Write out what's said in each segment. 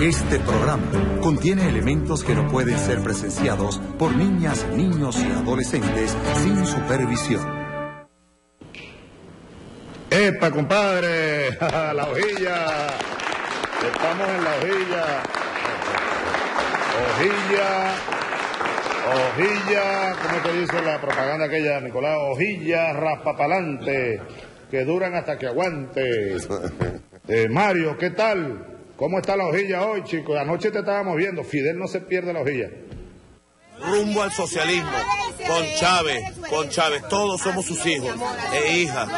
Este programa contiene elementos que no pueden ser presenciados por niñas, niños y adolescentes sin supervisión. ¡Epa, compadre! ¡La hojilla! Estamos en la hojilla. Hojilla, ¿cómo te dice la propaganda aquella, Nicolás? Hojilla raspapalante, que duran hasta que aguante. Mario, ¿qué tal? ¿Cómo está la hojilla hoy, chicos? Anoche te estábamos viendo. Fidel no se pierde la hojilla. Rumbo al socialismo, con Chávez, todos somos sus hijos e hijas.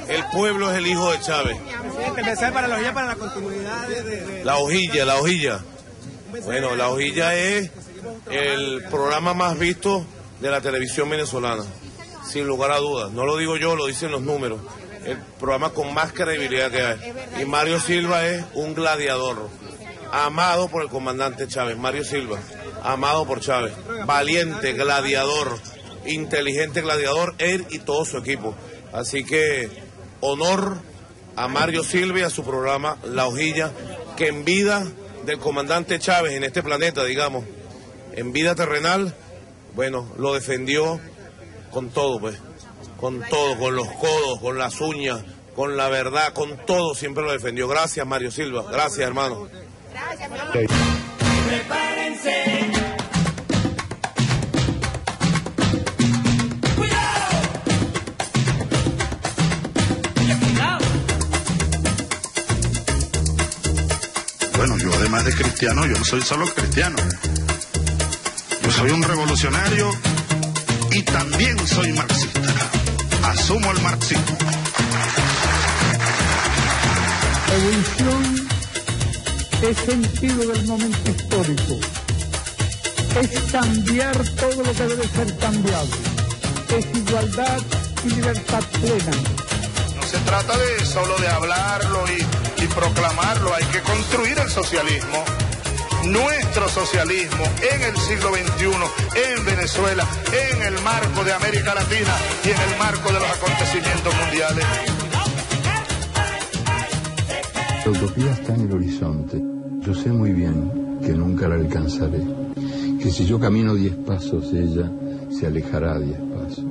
El pueblo es el hijo de Chávez. Empezar para la hojilla, para la continuidad de... La hojilla. Bueno, la hojilla es el programa más visto de la televisión venezolana, sin lugar a dudas. No lo digo yo, lo dicen los números. El programa con más credibilidad que hay. Y Mario Silva es un gladiador, amado por el comandante Chávez. Mario Silva, amado por Chávez, valiente, gladiador, inteligente gladiador, él y todo su equipo. Así que honor a Mario Silva y a su programa La Hojilla, que en vida del comandante Chávez en este planeta, digamos, en vida terrenal, bueno, lo defendió con todo, pues, con todo, con los codos, con las uñas, con la verdad, con todo, siempre lo defendió. Gracias, Mario Silva, gracias, hermano. Gracias, Prepárense. Bueno, yo además de cristiano, yo no soy solo cristiano. Yo soy un revolucionario y también soy marxista. Asumo el marxismo. Evolución es sentido del momento histórico. Es cambiar todo lo que debe ser cambiado. Es igualdad y libertad plena. No se trata de solo de hablarlo y proclamarlo, hay que construir el socialismo, nuestro socialismo en el siglo XXI, en Venezuela, en el marco de América Latina y en el marco de los acontecimientos mundiales. La utopía está en el horizonte. Yo sé muy bien que nunca la alcanzaré, que si yo camino 10 pasos, ella se alejará 10 pasos.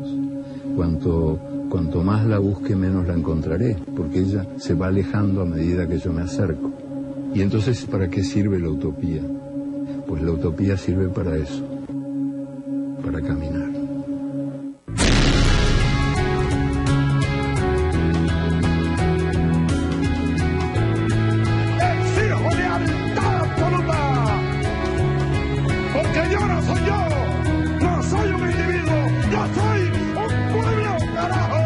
Cuanto más la busque, menos la encontraré, porque ella se va alejando a medida que yo me acerco. Y entonces, ¿para qué sirve la utopía? Pues la utopía sirve para eso, para caminar. ¡Exijo lealtad absoluta! Porque yo no soy yo, no soy un individuo, yo soy un pueblo, carajo.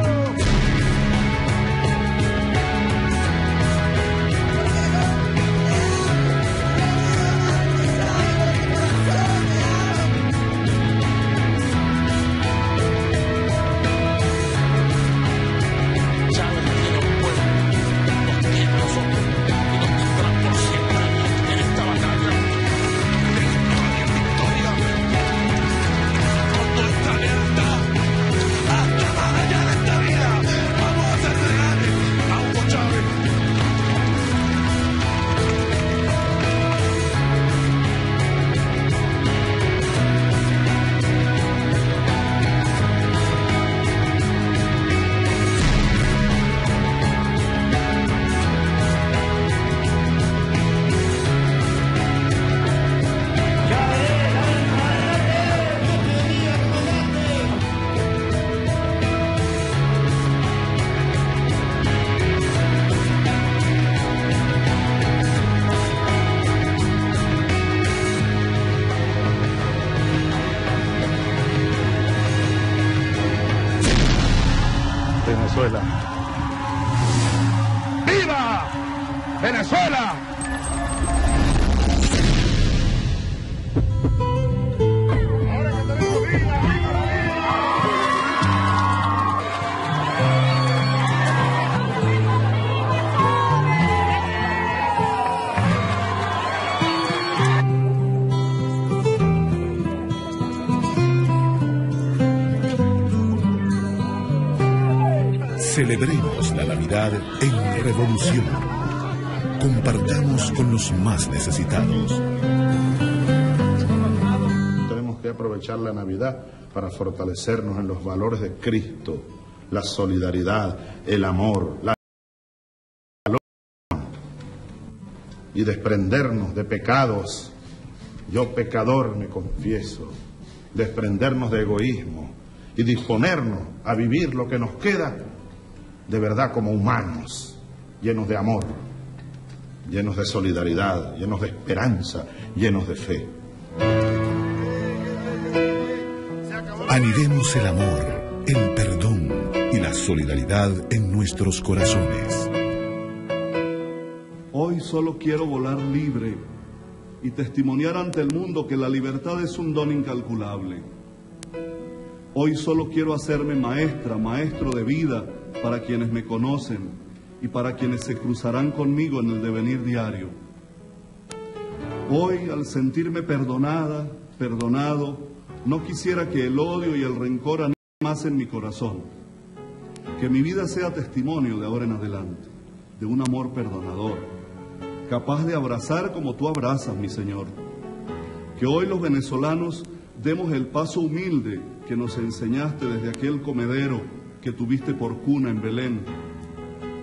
Venezuela. ¡Viva Venezuela! Celebremos la Navidad en Revolución. Compartamos con los más necesitados. Tenemos que aprovechar la Navidad para fortalecernos en los valores de Cristo, la solidaridad, el amor, y desprendernos de pecados. Yo pecador me confieso, desprendernos de egoísmo y disponernos a vivir lo que nos queda de verdad como humanos, llenos de amor, llenos de solidaridad, llenos de esperanza, llenos de fe. Anidemos el amor, el perdón y la solidaridad en nuestros corazones. Hoy solo quiero volar libre y testimoniar ante el mundo que la libertad es un don incalculable. Hoy solo quiero hacerme maestro de vida para quienes me conocen y para quienes se cruzarán conmigo en el devenir diario. Hoy, al sentirme perdonado, no quisiera que el odio y el rencor anímen más en mi corazón. Que mi vida sea testimonio de ahora en adelante, de un amor perdonador, capaz de abrazar como tú abrazas, mi Señor. Que hoy los venezolanos demos el paso humilde que nos enseñaste desde aquel comedero que tuviste por cuna en Belén,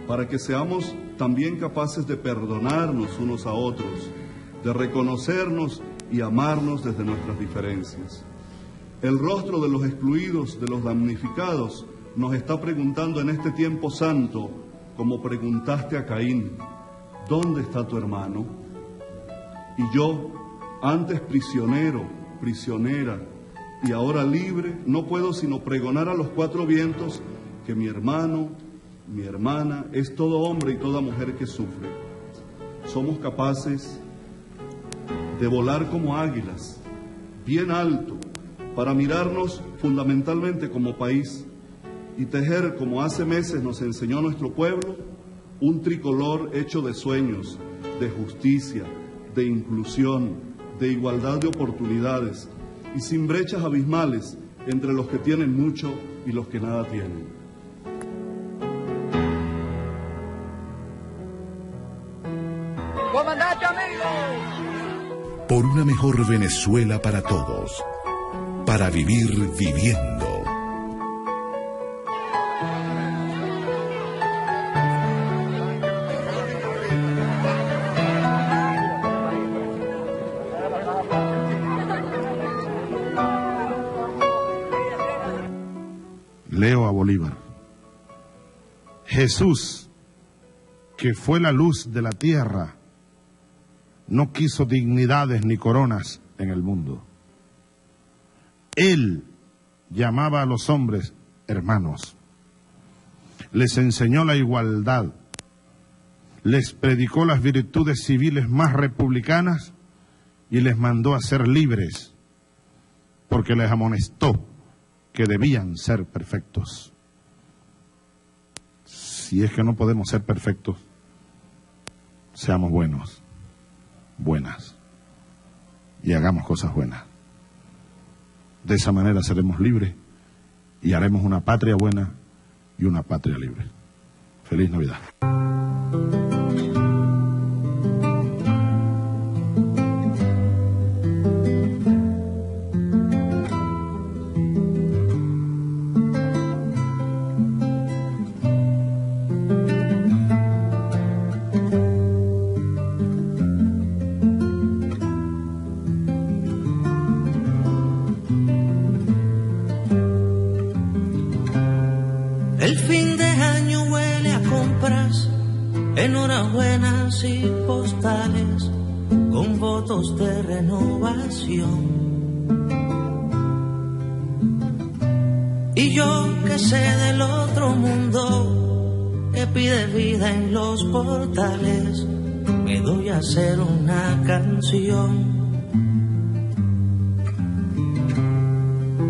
para que seamos también capaces de perdonarnos unos a otros, de reconocernos y amarnos desde nuestras diferencias. El rostro de los excluidos, de los damnificados, nos está preguntando en este tiempo santo, como preguntaste a Caín: ¿dónde está tu hermano? Y yo, antes prisionero, prisionera, y ahora libre, no puedo sino pregonar a los cuatro vientos que mi hermano, mi hermana, es todo hombre y toda mujer que sufre. Somos capaces de volar como águilas, bien alto, para mirarnos fundamentalmente como país y tejer, como hace meses nos enseñó nuestro pueblo, un tricolor hecho de sueños, de justicia, de inclusión, de igualdad de oportunidades y sin brechas abismales entre los que tienen mucho y los que nada tienen. ¡Comandante, amigo! Por una mejor Venezuela para todos. Para vivir viviendo. Leo a Bolívar. Jesús, que fue la luz de la tierra, no quiso dignidades ni coronas en el mundo. Él llamaba a los hombres hermanos, les enseñó la igualdad, les predicó las virtudes civiles más republicanas y les mandó a ser libres, porque les amonestó que debían ser perfectos. Si es que no podemos ser perfectos, seamos buenos, buenas, y hagamos cosas buenas. De esa manera seremos libres y haremos una patria buena y una patria libre. Feliz Navidad. El fin de año huele a compras, enhorabuenas y postales con votos de renovación. Y yo que sé del otro mundo que pide vida en los portales, me doy a hacer una canción.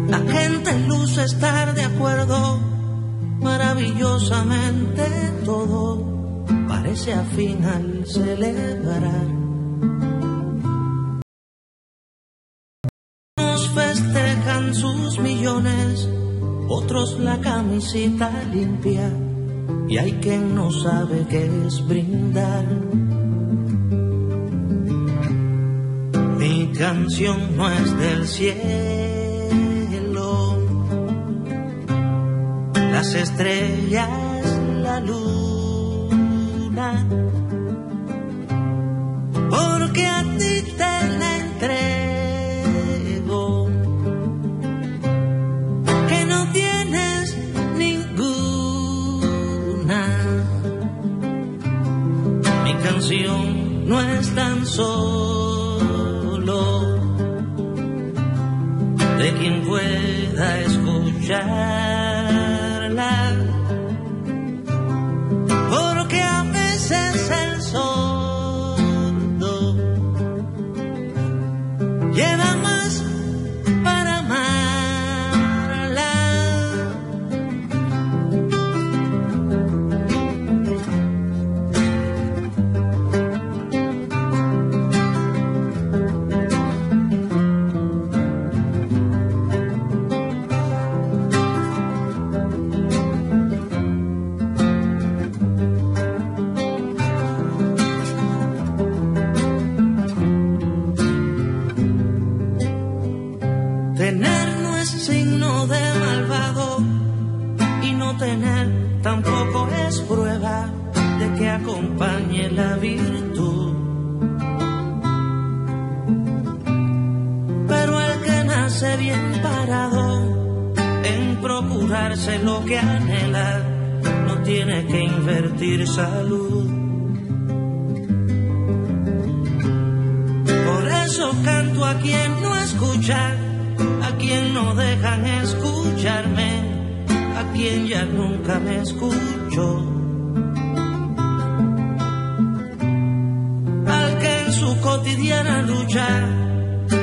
La gente luce estar de acuerdo, maravillosamente todo parece afín al celebrar. Unos festejan sus millones, otros la camisita limpia, y hay quien no sabe qué es brindar. canción no es del cielo, las estrellas, la luna, porque a ti te la entrego, que no tienes ninguna. Mi canción no es tan solo de quien pueda escucharla, porque a veces el sordo lleva más para amarla. Tener no es signo de malvado y no tener tampoco es prueba de que acompañe la virtud. Pero el que nace bien parado en procurarse lo que anhela no tiene que invertir salud. Por eso canto a quien no escucha, a quien no dejan escucharme, a quien ya nunca me escucho, al que en su cotidiana lucha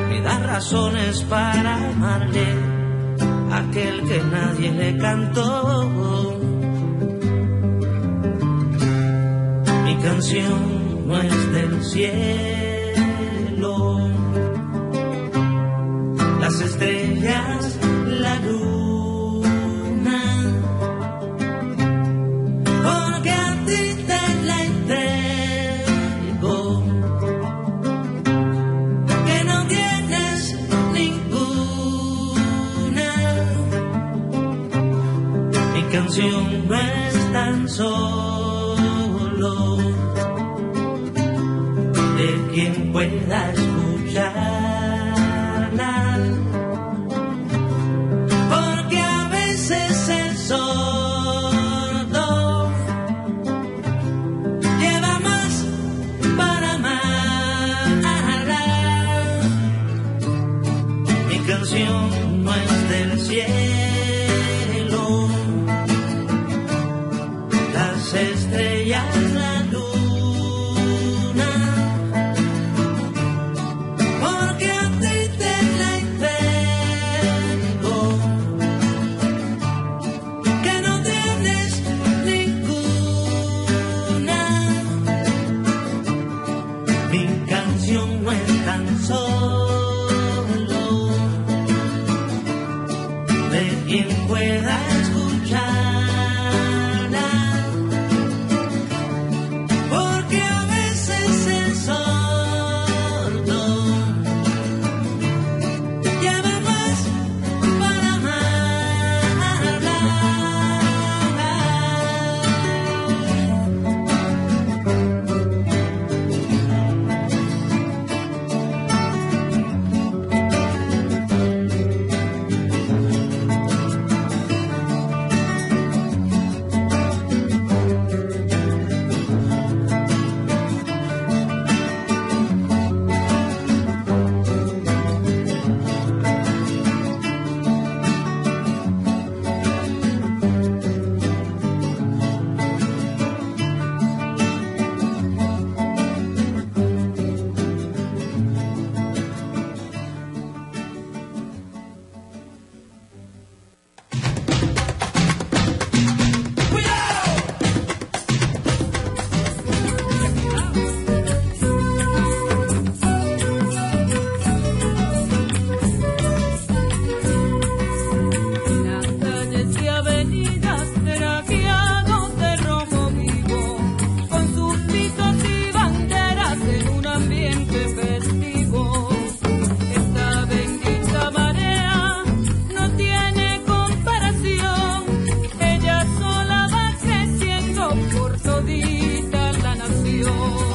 me da razones para amarle, aquel que nadie le cantó. Mi canción no es del cielo, las estrellas, la luna, porque a ti te la entrego, que no tienes ninguna. Mi canción no es tan solo de quien pueda escuchar, sordo lleva más para amarla. Mi canción no es del cielo, las estrellas, la luna, porque a ti te la entrego, no es tan solo de quien pueda escucharla, porque a veces el sordo lleva más para amarla.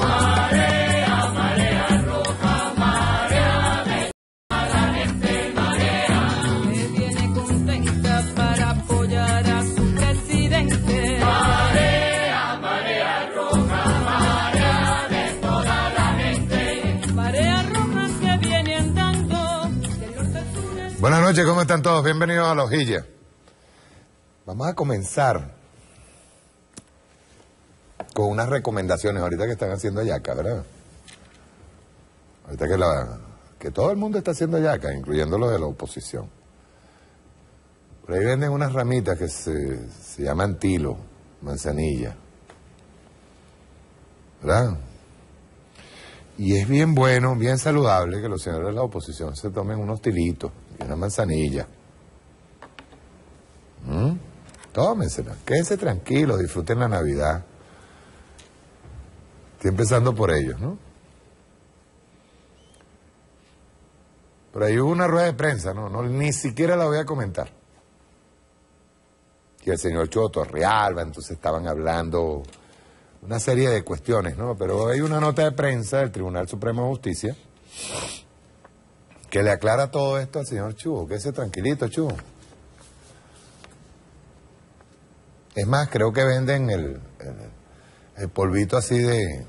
Marea, marea roja, marea de toda la gente, marea que viene contenta para apoyar a su presidente. Marea, marea roja, marea de toda la gente, marea roja que viene andando del norte al sur. Buenas noches, ¿cómo están todos? Bienvenidos a La Hojilla. Vamos a comenzar con unas recomendaciones ahorita que están haciendo yaca, ¿verdad? Ahorita que todo el mundo está haciendo yaca, incluyendo los de la oposición. Por ahí venden unas ramitas que se llaman tilo, manzanilla, ¿verdad? Y es bien bueno, bien saludable que los señores de la oposición se tomen unos tilitos y una manzanilla. Tómensela, quédense tranquilos, disfruten la Navidad. Estoy empezando por ellos, ¿no? Por ahí hubo una rueda de prensa, no, ni siquiera la voy a comentar. Y el señor Chuo Torrealba, entonces estaban hablando una serie de cuestiones, ¿no? Pero hay una nota de prensa del Tribunal Supremo de Justicia que le aclara todo esto al señor Chuo. Quédese tranquilito, Chuo. Es más, creo que venden el polvito así de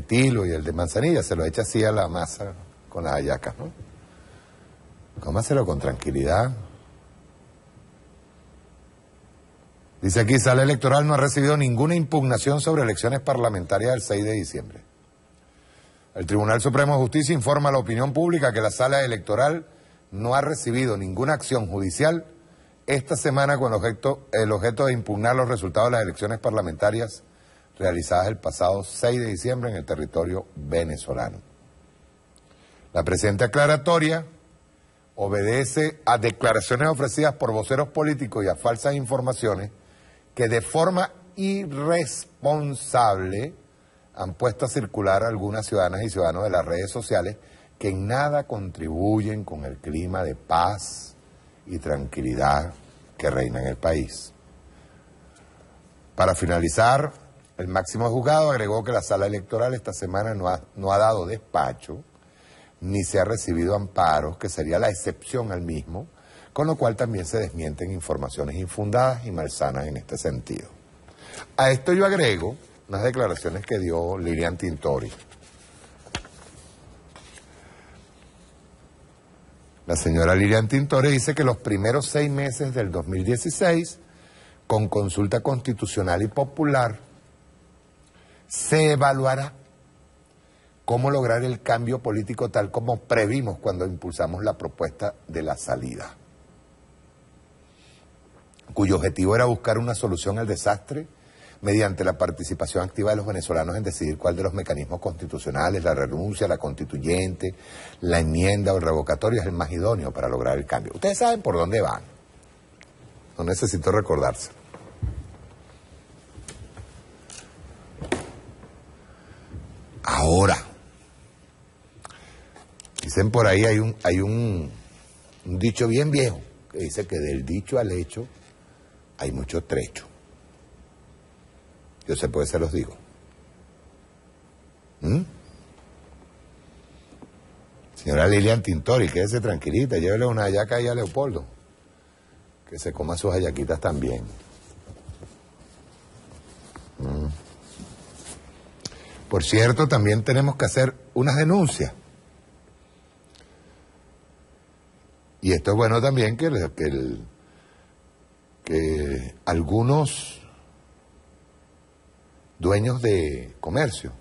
tilo y el de manzanilla, se lo echa así a la masa con las hallacas, ¿no? Cómaselo con tranquilidad. Dice aquí, Sala Electoral no ha recibido ninguna impugnación sobre elecciones parlamentarias del 6 de diciembre. El Tribunal Supremo de Justicia informa a la opinión pública que la Sala Electoral no ha recibido ninguna acción judicial esta semana con el objeto de impugnar los resultados de las elecciones parlamentarias realizadas el pasado 6 de diciembre en el territorio venezolano. La presente aclaratoria obedece a declaraciones ofrecidas por voceros políticos y a falsas informaciones que de forma irresponsable han puesto a circular a algunas ciudadanas y ciudadanos de las redes sociales que en nada contribuyen con el clima de paz y tranquilidad que reina en el país. Para finalizar, el máximo juzgado agregó que la Sala Electoral esta semana no ha dado despacho ni se ha recibido amparos, que sería la excepción al mismo, con lo cual también se desmienten informaciones infundadas y malsanas en este sentido. A esto yo agrego unas declaraciones que dio Lilian Tintori. La señora Lilian Tintori dice que los primeros 6 meses del 2016, con consulta constitucional y popular, se evaluará cómo lograr el cambio político tal como previmos cuando impulsamos la propuesta de la salida, cuyo objetivo era buscar una solución al desastre mediante la participación activa de los venezolanos en decidir cuál de los mecanismos constitucionales, la renuncia, la constituyente, la enmienda o el revocatorio es el más idóneo para lograr el cambio. Ustedes saben por dónde van, no necesito recordarse. Ahora, dicen por ahí, hay un dicho bien viejo que dice que del dicho al hecho hay mucho trecho. Yo sé, pues se los digo. Señora Lilian Tintori, quédese tranquilita, llévele una hallaca ahí a Leopoldo, que se coma sus hallaquitas también. Por cierto, también tenemos que hacer unas denuncias. Y esto es bueno también que algunos dueños de comercio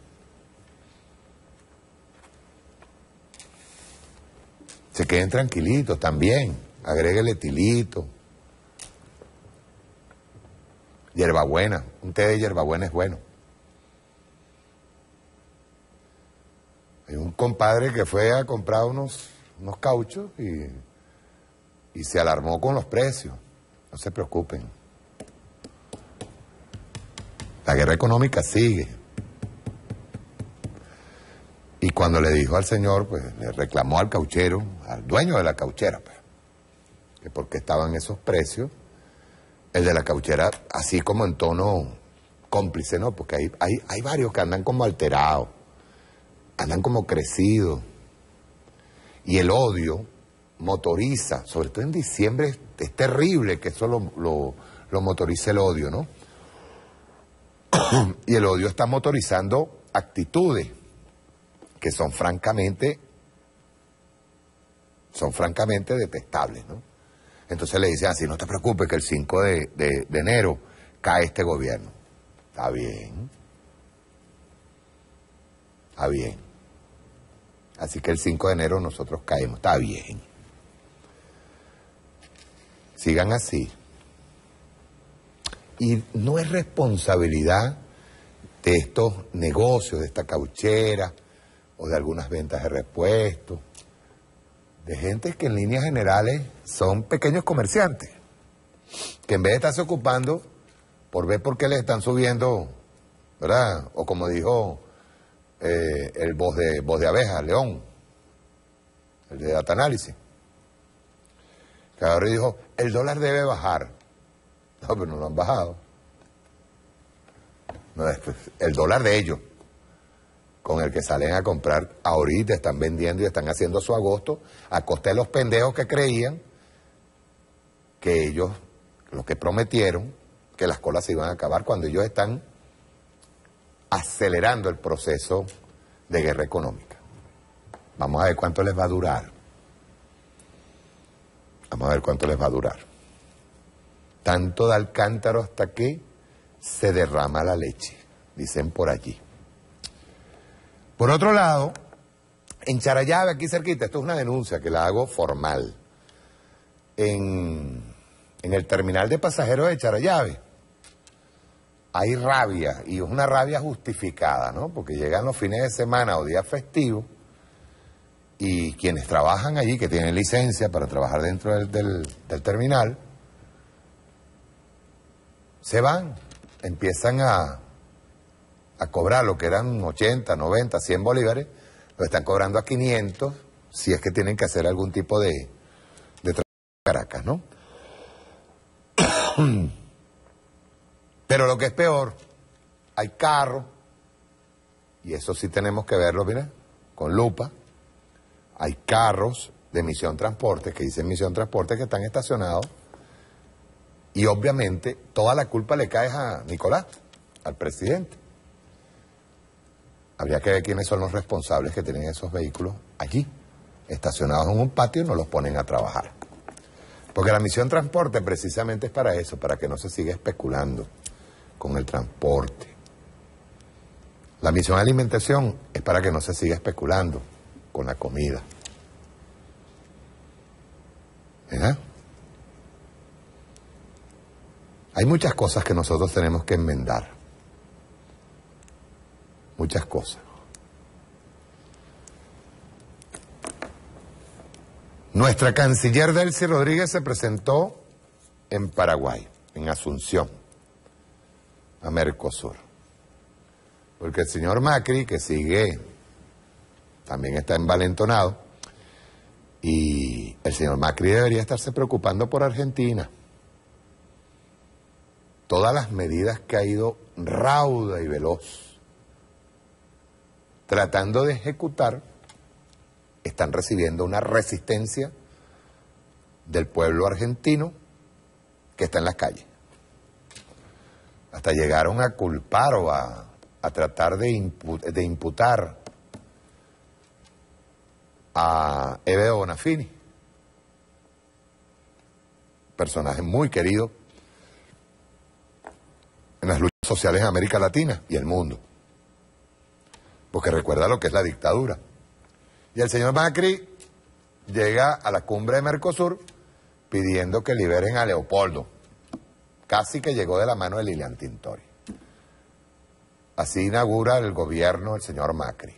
se queden tranquilitos también, agréguele tilito, hierbabuena, un té de hierbabuena es bueno. Hay un compadre que fue a comprar unos cauchos y se alarmó con los precios. No se preocupen. La guerra económica sigue. Y cuando le dijo al señor, pues le reclamó al cauchero, al dueño de la cauchera, pues, que por qué estaban esos precios, el de la cauchera, así como en tono cómplice, ¿no? Porque hay varios que andan como alterados, andan como crecidos. Y el odio motoriza, sobre todo en diciembre, es terrible que eso lo motorice el odio, ¿no? Y el odio está motorizando actitudes que son francamente detestables, ¿no? Entonces le dicen así, no te preocupes que el 5 de enero cae este gobierno. Está bien. Está bien. Así que el 5 de enero nosotros caemos. Está bien. Sigan así. Y no es responsabilidad de estos negocios, de esta cauchera o de algunas ventas de repuestos, de gente que en líneas generales son pequeños comerciantes, que en vez de estarse ocupando por ver por qué les están subiendo, ¿verdad? O como dijo el voz de abeja, León, el de Data Análisis, que ahora dijo, el dólar debe bajar. No, pero no lo han bajado. No, el dólar de ellos, con el que salen a comprar ahorita, están vendiendo y están haciendo su agosto a costa de los pendejos que creían que ellos, lo que prometieron, que las colas se iban a acabar cuando ellos están acelerando el proceso de guerra económica. Vamos a ver cuánto les va a durar. Vamos a ver cuánto les va a durar. Tanto da cántaro hasta que se derrama la leche, dicen por allí. Por otro lado, en Charallave, aquí cerquita, esto es una denuncia que la hago formal, en el terminal de pasajeros de Charallave, hay rabia, y es una rabia justificada, ¿no? Porque llegan los fines de semana o días festivos, y quienes trabajan allí, que tienen licencia para trabajar dentro del terminal, se van, empiezan a cobrar lo que eran 80, 90, 100 bolívares, lo están cobrando a 500, si es que tienen que hacer algún tipo de trabajo en Caracas, ¿no? Pero lo que es peor, hay carros, y eso sí tenemos que verlo, mira, con lupa, hay carros de Misión Transporte, que dicen Misión Transporte, que están estacionados, y obviamente toda la culpa le cae a Nicolás, al presidente. Habría que ver quiénes son los responsables que tienen esos vehículos allí, estacionados en un patio y no los ponen a trabajar. Porque la Misión Transporte precisamente es para eso, para que no se siga especulando con el transporte. La Misión Alimentación es para que no se siga especulando con la comida. ¿Verdad? Hay muchas cosas que nosotros tenemos que enmendar. Muchas cosas. Nuestra canciller Delcy Rodríguez se presentó en Paraguay, en Asunción, a Mercosur. Porque el señor Macri, que sigue, también está envalentonado, y el señor Macri debería estarse preocupando por Argentina. Todas las medidas que ha ido rauda y veloz tratando de ejecutar están recibiendo una resistencia del pueblo argentino que está en las calles. Hasta llegaron a culpar o a tratar de imputar a Evedo Bonafini, personaje muy querido en las luchas sociales en América Latina y el mundo, porque recuerda lo que es la dictadura. Y el señor Macri llega a la cumbre de Mercosur pidiendo que liberen a Leopoldo, casi que llegó de la mano de Lilian Tintori. Así inaugura el gobierno el señor Macri,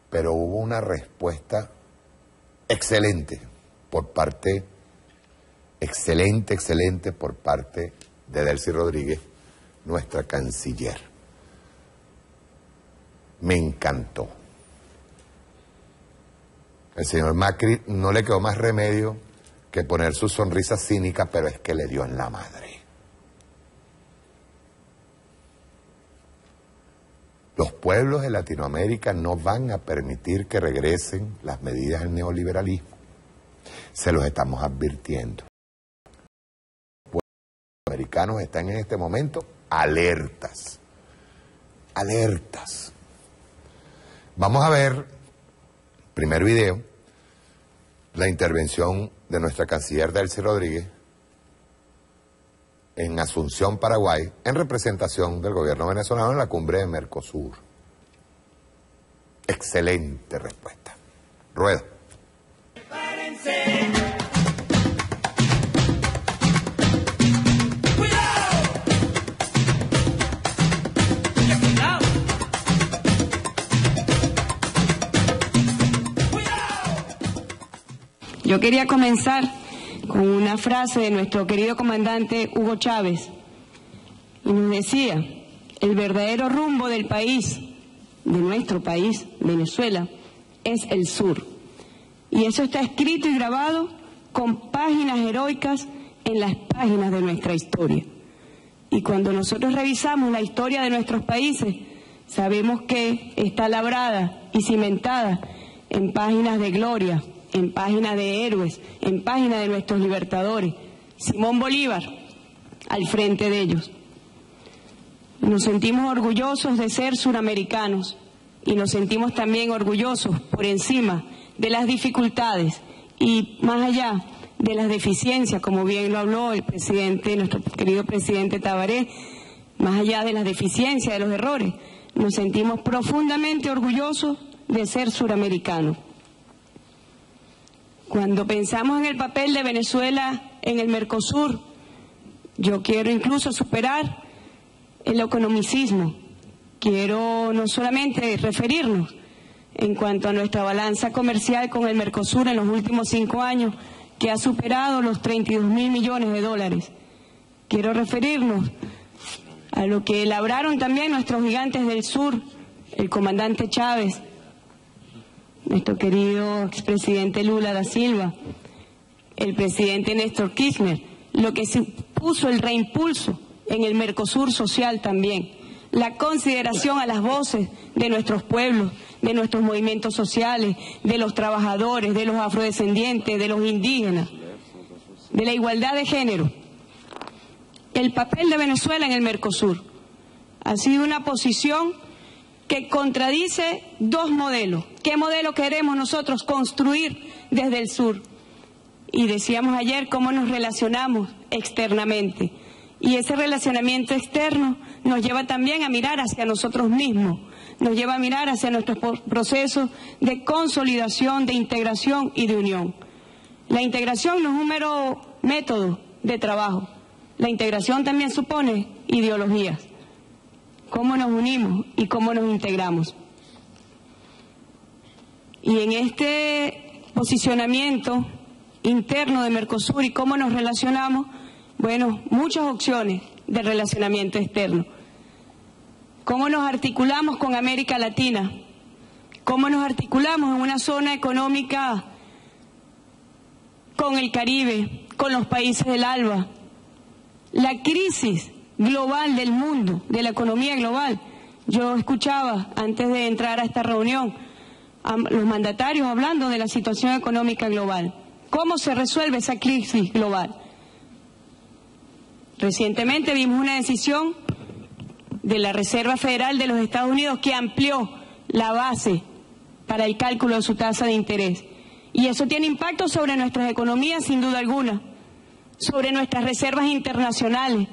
pero hubo una respuesta excelente por parte, excelente por parte de Delcy Rodríguez, nuestra canciller. Me encantó. El señor Macri no le quedó más remedio que poner su sonrisa cínica, pero es que le dio en la madre. Los pueblos de Latinoamérica no van a permitir que regresen las medidas del neoliberalismo. Se los estamos advirtiendo. Los americanos están en este momento alertas. Alertas. Vamos a ver, primer video, la intervención de nuestra canciller Delcy Rodríguez en Asunción, Paraguay, en representación del gobierno venezolano en la cumbre de Mercosur. Excelente respuesta. Rueda. Yo quería comenzar con una frase de nuestro querido comandante Hugo Chávez, y nos decía: el verdadero rumbo del país, de nuestro país, Venezuela, es el sur. Y eso está escrito y grabado con páginas heroicas en las páginas de nuestra historia. Y cuando nosotros revisamos la historia de nuestros países, sabemos que está labrada y cimentada en páginas de gloria, en páginas de héroes, en páginas de nuestros libertadores. Simón Bolívar, al frente de ellos. Nos sentimos orgullosos de ser suramericanos y nos sentimos también orgullosos por encima de las dificultades y más allá de las deficiencias, como bien lo habló el presidente, nuestro querido presidente Tabaré, más allá de las deficiencias, de los errores, nos sentimos profundamente orgullosos de ser suramericanos. Cuando pensamos en el papel de Venezuela en el Mercosur, yo quiero incluso superar el economicismo. Quiero no solamente referirnos en cuanto a nuestra balanza comercial con el Mercosur en los últimos 5 años, que ha superado los 32.000 millones de dólares. Quiero referirnos a lo que labraron también nuestros gigantes del sur, el comandante Chávez, nuestro querido expresidente Lula da Silva, el presidente Néstor Kirchner, lo que supuso el reimpulso en el Mercosur social también, la consideración a las voces de nuestros pueblos, de nuestros movimientos sociales, de los trabajadores, de los afrodescendientes, de los indígenas, de la igualdad de género. El papel de Venezuela en el Mercosur ha sido una posición que contradice dos modelos. ¿Qué modelo queremos nosotros construir desde el sur? Y decíamos ayer cómo nos relacionamos externamente. Y ese relacionamiento externo nos lleva también a mirar hacia nosotros mismos, nos lleva a mirar hacia nuestros procesos de consolidación, de integración y de unión. La integración no es un mero método de trabajo. La integración también supone ideologías. Cómo nos unimos y cómo nos integramos. Y en este posicionamiento interno de Mercosur y cómo nos relacionamos, bueno, muchas opciones de relacionamiento externo. Cómo nos articulamos con América Latina, cómo nos articulamos en una zona económica con el Caribe, con los países del ALBA. La crisis global del mundo, de la economía global. Yo escuchaba antes de entrar a esta reunión a los mandatarios hablando de la situación económica global. ¿Cómo se resuelve esa crisis global? Recientemente vimos una decisión de la Reserva Federal de los Estados Unidos que amplió la base para el cálculo de su tasa de interés. Y eso tiene impacto sobre nuestras economías, sin duda alguna, sobre nuestras reservas internacionales.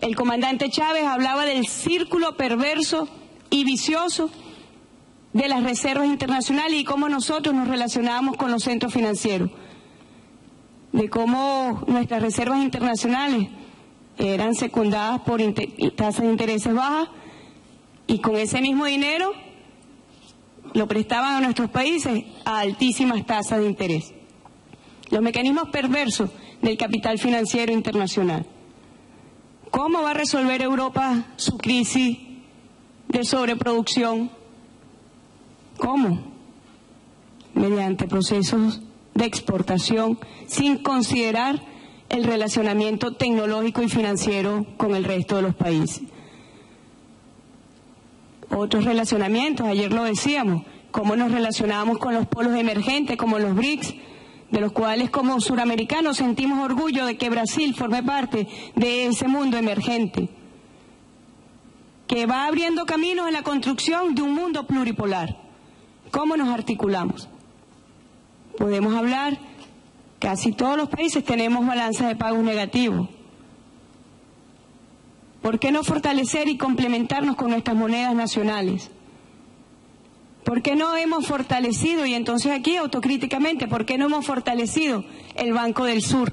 El comandante Chávez hablaba del círculo perverso y vicioso de las reservas internacionales y cómo nosotros nos relacionamos con los centros financieros, de cómo nuestras reservas internacionales eran secundadas por tasas de intereses bajas y con ese mismo dinero lo prestaban a nuestros países a altísimas tasas de interés. Los mecanismos perversos del capital financiero internacional. ¿Cómo va a resolver Europa su crisis de sobreproducción? ¿Cómo? Mediante procesos de exportación sin considerar el relacionamiento tecnológico y financiero con el resto de los países. otros relacionamientos, ayer lo decíamos, cómo nos relacionamos con los polos emergentes como los BRICS, de los cuales como suramericanos sentimos orgullo de que Brasil forme parte de ese mundo emergente, que va abriendo caminos en la construcción de un mundo pluripolar. ¿Cómo nos articulamos? Podemos hablar, casi todos los países tenemos balanzas de pagos negativos. ¿Por qué no fortalecer y complementarnos con nuestras monedas nacionales? ¿Por qué no hemos fortalecido, y entonces aquí autocríticamente, por qué no hemos fortalecido el Banco del Sur?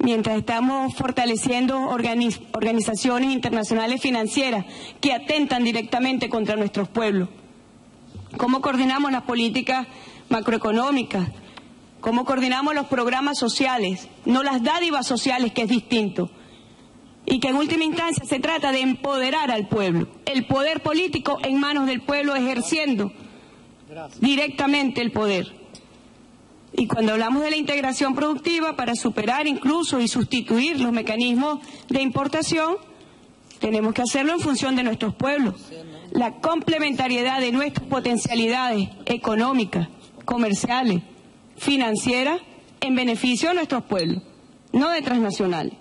Mientras estamos fortaleciendo organizaciones internacionales financieras que atentan directamente contra nuestros pueblos. ¿Cómo coordinamos las políticas macroeconómicas? ¿Cómo coordinamos los programas sociales? No las dádivas sociales, que es distinto. Y que en última instancia se trata de empoderar al pueblo, el poder político en manos del pueblo, ejerciendo directamente el poder. Y cuando hablamos de la integración productiva, para superar incluso y sustituir los mecanismos de importación, tenemos que hacerlo en función de nuestros pueblos. La complementariedad de nuestras potencialidades económicas, comerciales, financieras, en beneficio de nuestros pueblos, no de transnacionales.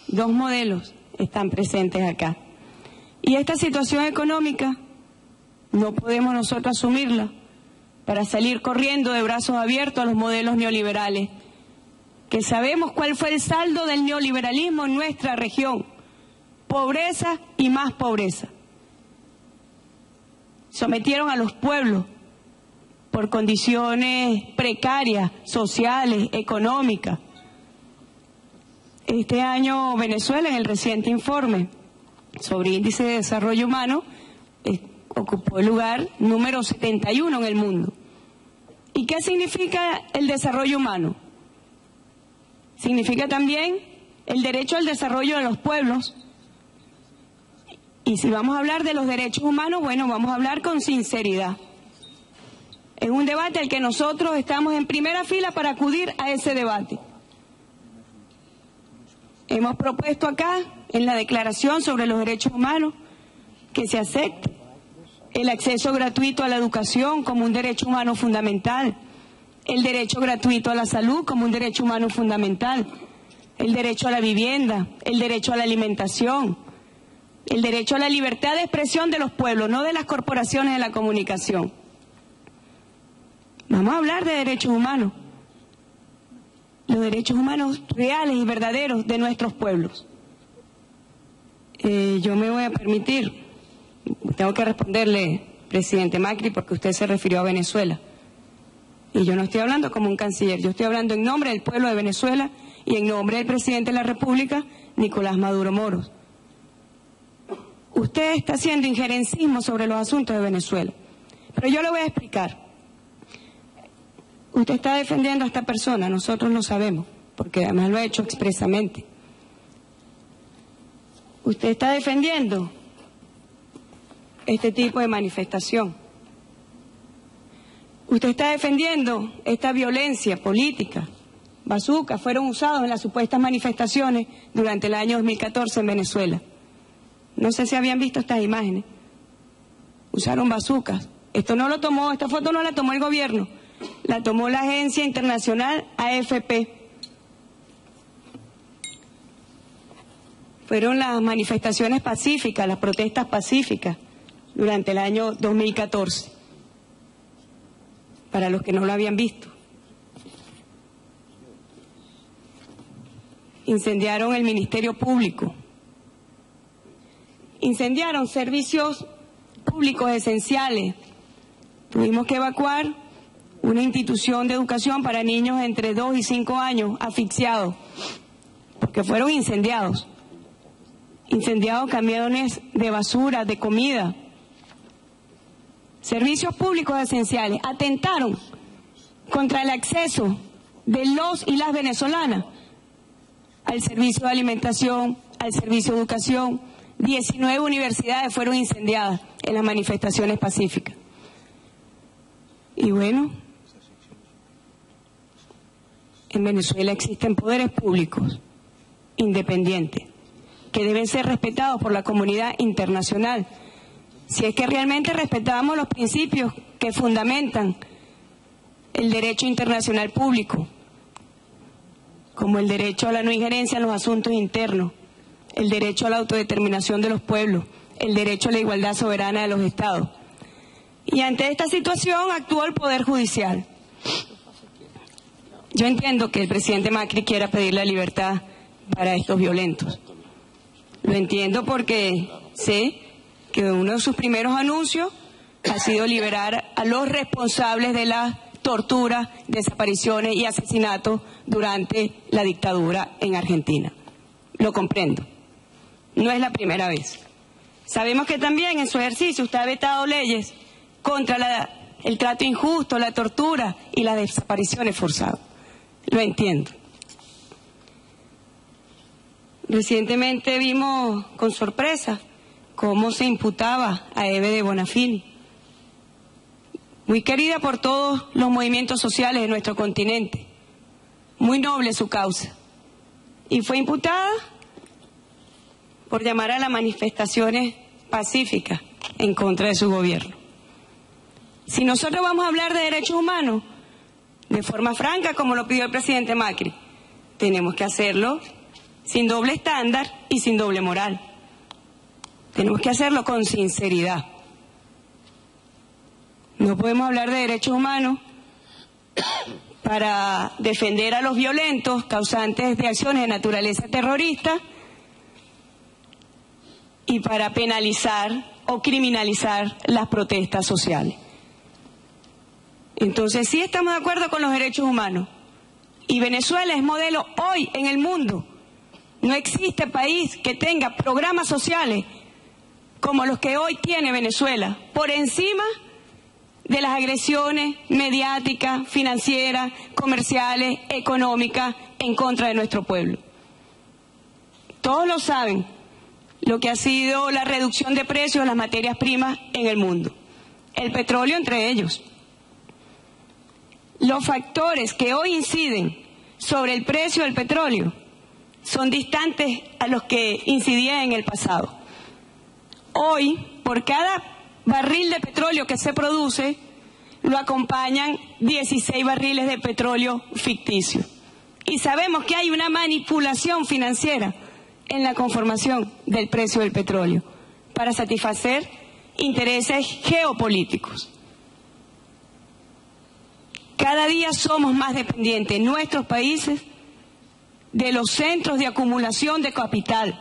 Dos modelos están presentes acá. Y esta situación económica no podemos nosotros asumirla para salir corriendo de brazos abiertos a los modelos neoliberales, que sabemos cuál fue el saldo del neoliberalismo en nuestra región: pobreza y más pobreza. Sometieron a los pueblos por condiciones precarias, sociales, económicas. Este año Venezuela, en el reciente informe sobre índice de desarrollo humano, ocupó el lugar número 71 en el mundo. ¿Y qué significa el desarrollo humano? Significa también el derecho al desarrollo de los pueblos. Y si vamos a hablar de los derechos humanos, bueno, vamos a hablar con sinceridad. Es un debate al que nosotros estamos en primera fila para acudir a ese debate. Hemos propuesto acá, en la Declaración sobre los Derechos Humanos, que se acepte el acceso gratuito a la educación como un derecho humano fundamental, el derecho gratuito a la salud como un derecho humano fundamental, el derecho a la vivienda, el derecho a la alimentación, el derecho a la libertad de expresión de los pueblos, no de las corporaciones de la comunicación. Vamos a hablar de derechos humanos, los derechos humanos reales y verdaderos de nuestros pueblos. Yo me voy a permitir, tengo que responderle, presidente Macri, porque usted se refirió a Venezuela. Y yo no estoy hablando como un canciller, yo estoy hablando en nombre del pueblo de Venezuela y en nombre del presidente de la República, Nicolás Maduro Moros. Usted está haciendo injerencismo sobre los asuntos de Venezuela. Pero yo le voy a explicar. Usted está defendiendo a esta persona, nosotros lo sabemos, porque además lo ha hecho expresamente. Usted está defendiendo este tipo de manifestación. Usted está defendiendo esta violencia política. Bazucas fueron usados en las supuestas manifestaciones durante el año 2014 en Venezuela. No sé si habían visto estas imágenes. Usaron bazucas. Esta foto no la tomó el gobierno. La tomó la agencia internacional AFP. Fueron las manifestaciones pacíficas, las protestas pacíficas durante el año 2014, para los que no lo habían visto. Incendiaron el Ministerio Público, incendiaron servicios públicos esenciales. Tuvimos que evacuar una institución de educación para niños entre 2 y 5 años asfixiados, porque fueron incendiados. Incendiados camiones de basura, de comida. Servicios públicos esenciales. Atentaron contra el acceso de los y las venezolanas al servicio de alimentación, al servicio de educación. 19 universidades fueron incendiadas en las manifestaciones pacíficas. Y bueno, en Venezuela existen poderes públicos independientes que deben ser respetados por la comunidad internacional. Si es que realmente respetamos los principios que fundamentan el derecho internacional público, como el derecho a la no injerencia en los asuntos internos, el derecho a la autodeterminación de los pueblos, el derecho a la igualdad soberana de los estados. Y ante esta situación actuó el Poder Judicial. Yo entiendo que el presidente Macri quiera pedir la libertad para estos violentos. Lo entiendo porque sé que uno de sus primeros anuncios ha sido liberar a los responsables de las torturas, desapariciones y asesinatos durante la dictadura en Argentina. Lo comprendo. No es la primera vez. Sabemos que también en su ejercicio usted ha vetado leyes contra el trato injusto, la tortura y las desapariciones forzadas. Lo entiendo. Recientemente vimos con sorpresa cómo se imputaba a Eve de Bonafini, muy querida por todos los movimientos sociales de nuestro continente, muy noble su causa, y fue imputada por llamar a las manifestaciones pacíficas en contra de su gobierno. Si nosotros vamos a hablar de derechos humanos de forma franca, como lo pidió el presidente Macri, tenemos que hacerlo sin doble estándar y sin doble moral. Tenemos que hacerlo con sinceridad. No podemos hablar de derechos humanos para defender a los violentos causantes de acciones de naturaleza terrorista y para penalizar o criminalizar las protestas sociales. Entonces sí estamos de acuerdo con los derechos humanos y Venezuela es modelo hoy en el mundo. No existe país que tenga programas sociales como los que hoy tiene Venezuela, por encima de las agresiones mediáticas, financieras, comerciales, económicas en contra de nuestro pueblo. Todos lo saben, lo que ha sido la reducción de precios de las materias primas en el mundo, el petróleo entre ellos. Los factores que hoy inciden sobre el precio del petróleo son distantes a los que incidían en el pasado. Hoy, por cada barril de petróleo que se produce, lo acompañan 16 barriles de petróleo ficticio. Y sabemos que hay una manipulación financiera en la conformación del precio del petróleo para satisfacer intereses geopolíticos. Cada día somos más dependientes, nuestros países, de los centros de acumulación de capital,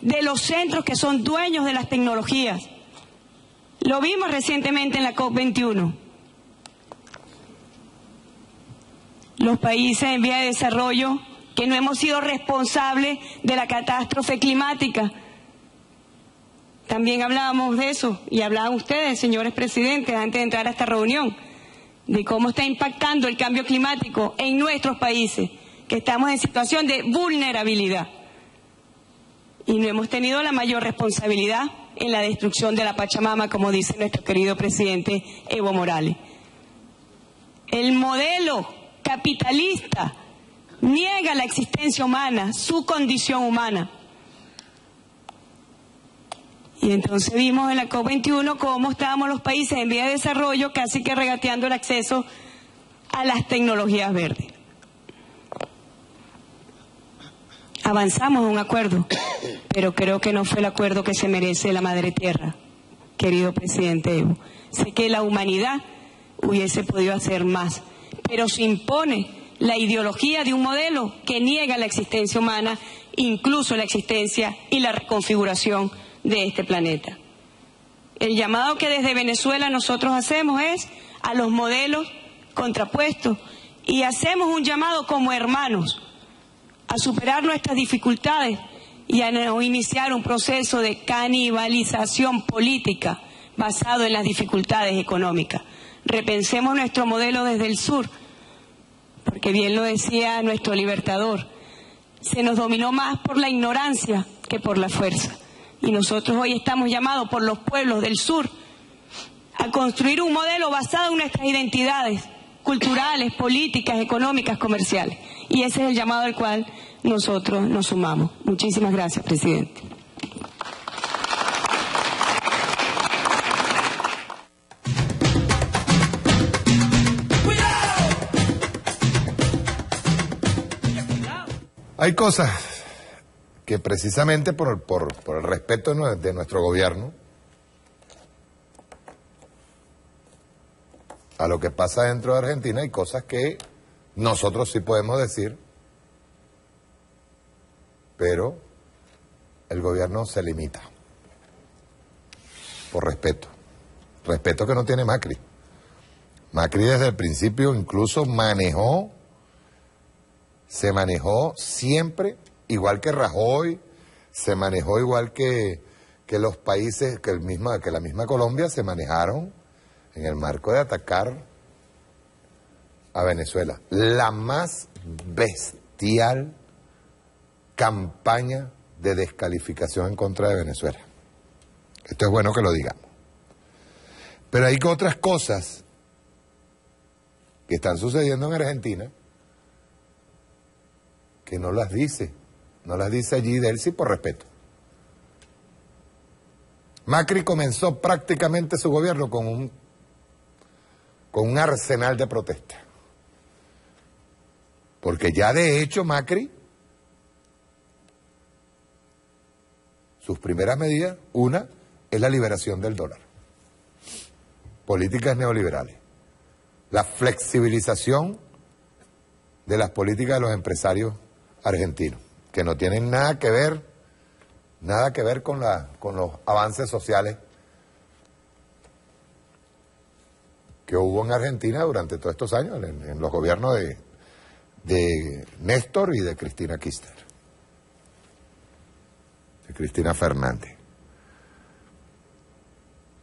de los centros que son dueños de las tecnologías. Lo vimos recientemente en la COP21. Los países en vía de desarrollo que no hemos sido responsables de la catástrofe climática. También hablábamos de eso y hablaban ustedes, señores presidentes, antes de entrar a esta reunión, de cómo está impactando el cambio climático en nuestros países, que estamos en situación de vulnerabilidad. Y no hemos tenido la mayor responsabilidad en la destrucción de la Pachamama, como dice nuestro querido presidente Evo Morales. El modelo capitalista niega la existencia humana, su condición humana. Y entonces vimos en la COP21 cómo estábamos los países en vía de desarrollo casi que regateando el acceso a las tecnologías verdes. Avanzamos a un acuerdo, pero creo que no fue el acuerdo que se merece la Madre Tierra, querido presidente Evo. Sé que la humanidad hubiese podido hacer más, pero se impone la ideología de un modelo que niega la existencia humana, incluso la existencia y la reconfiguración de este planeta. El llamado que desde Venezuela nosotros hacemos es a los modelos contrapuestos y hacemos un llamado como hermanos a superar nuestras dificultades y a no iniciar un proceso de canibalización política basado en las dificultades económicas. Repensemos nuestro modelo desde el sur, porque bien lo decía nuestro libertador, se nos dominó más por la ignorancia que por la fuerza. Y nosotros hoy estamos llamados por los pueblos del sur a construir un modelo basado en nuestras identidades culturales, políticas, económicas, comerciales. Y ese es el llamado al cual nosotros nos sumamos. Muchísimas gracias, presidente. Hay cosas que precisamente por el respeto de nuestro gobierno a lo que pasa dentro de Argentina, hay cosas que nosotros sí podemos decir, pero el gobierno se limita por respeto que no tiene Macri. Macri desde el principio incluso se manejó siempre igual que Rajoy, se manejó igual que los países, que la misma Colombia se manejaron en el marco de atacar a Venezuela. La más bestial campaña de descalificación en contra de Venezuela. Esto es bueno que lo digamos. Pero hay otras cosas que están sucediendo en Argentina que no las dice allí Delcy por respeto. Macri comenzó prácticamente su gobierno con un arsenal de protesta. Porque ya de hecho Macri, sus primeras medidas, una es la liberación del dólar. Políticas neoliberales. La flexibilización de las políticas de los empresarios argentinos, que no tienen nada que ver con los avances sociales que hubo en Argentina durante todos estos años, en los gobiernos de Néstor y de Cristina Kirchner, de Cristina Fernández,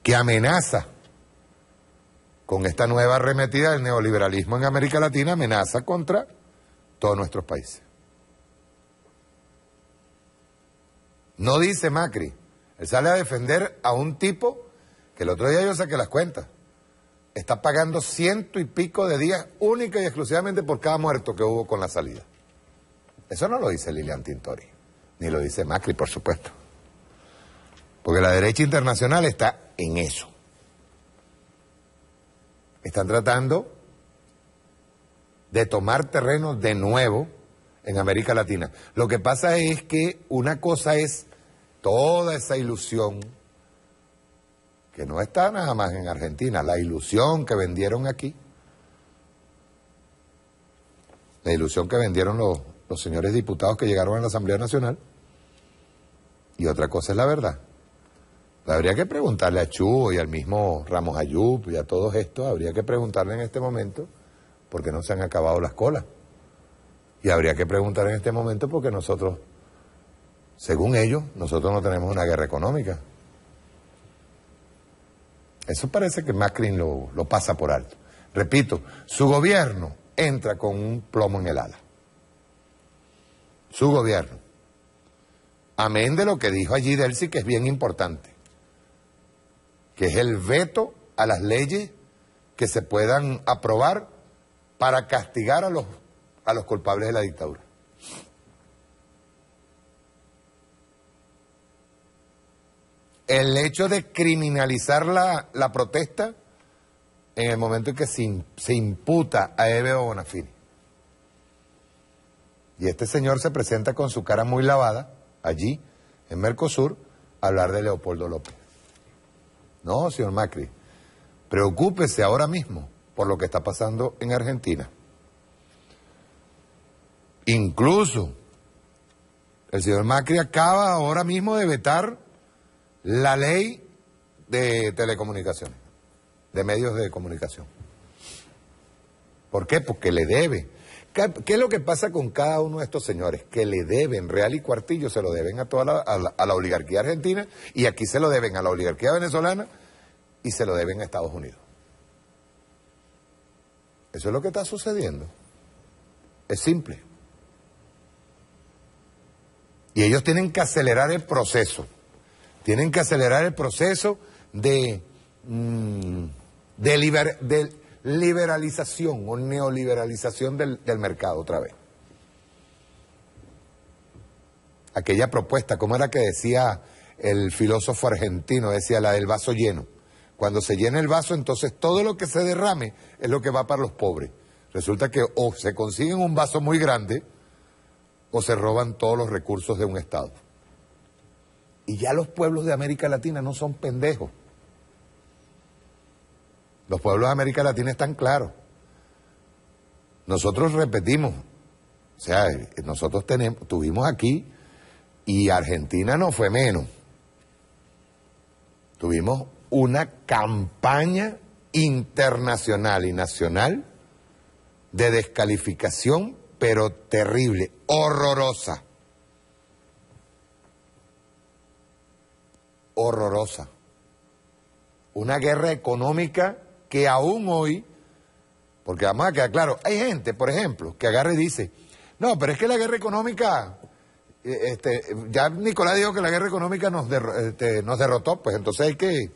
que amenaza con esta nueva arremetida del neoliberalismo en América Latina, amenaza contra todos nuestros países. No dice Macri, él sale a defender a un tipo que el otro día yo saqué las cuentas, está pagando 100 y pico de días única y exclusivamente por cada muerto que hubo con la salida. Eso no lo dice Lilian Tintori, ni lo dice Macri, por supuesto. Porque la derecha internacional está en eso. Están tratando de tomar terreno de nuevo en América Latina. Lo que pasa es que una cosa es toda esa ilusión, que no está nada más en Argentina, la ilusión que vendieron aquí, la ilusión que vendieron los señores diputados que llegaron a la Asamblea Nacional, y otra cosa es la verdad. Habría que preguntarle a Chu y al mismo Ramos Ayub y a todos estos, habría que preguntarle en este momento por qué no se han acabado las colas. Y habría que preguntar en este momento por qué nosotros, según ellos, nosotros no tenemos una guerra económica. Eso parece que Macri lo pasa por alto. Repito, su gobierno entra con un plomo en el ala. Su gobierno. Amén de lo que dijo allí Delcy, que es bien importante, que es el veto a las leyes que se puedan aprobar para castigar a los culpables de la dictadura. El hecho de criminalizar la protesta en el momento en que se imputa a Ebeo Bonafini. Y este señor se presenta con su cara muy lavada, allí, en Mercosur, a hablar de Leopoldo López. No, señor Macri, preocúpese ahora mismo por lo que está pasando en Argentina. Incluso, el señor Macri acaba ahora mismo de vetar la ley de telecomunicaciones, de medios de comunicación. ¿Por qué? Porque le debe. ¿Qué es lo que pasa con cada uno de estos señores? Que le deben, real y cuartillo, se lo deben a toda a la oligarquía argentina, y aquí se lo deben a la oligarquía venezolana y se lo deben a Estados Unidos. Eso es lo que está sucediendo. Es simple. Y ellos tienen que acelerar el proceso. Tienen que acelerar el proceso de liberalización o neoliberalización del mercado otra vez. Aquella propuesta, ¿cómo era que decía el filósofo argentino? Decía la del vaso lleno. Cuando se llena el vaso, entonces todo lo que se derrame es lo que va para los pobres. Resulta que o se consiguen un vaso muy grande o se roban todos los recursos de un Estado. Y ya los pueblos de América Latina no son pendejos. Los pueblos de América Latina están claros. Nosotros repetimos, o sea, nosotros tuvimos aquí, y Argentina no fue menos, tuvimos una campaña internacional y nacional de descalificación, pero terrible, horrorosa. Horrorosa. Una guerra económica que aún hoy, porque vamos a quedar claro, hay gente, por ejemplo, que agarra y dice, no, pero es que la guerra económica, ya Nicolás dijo que la guerra económica nos derrotó, pues entonces hay que,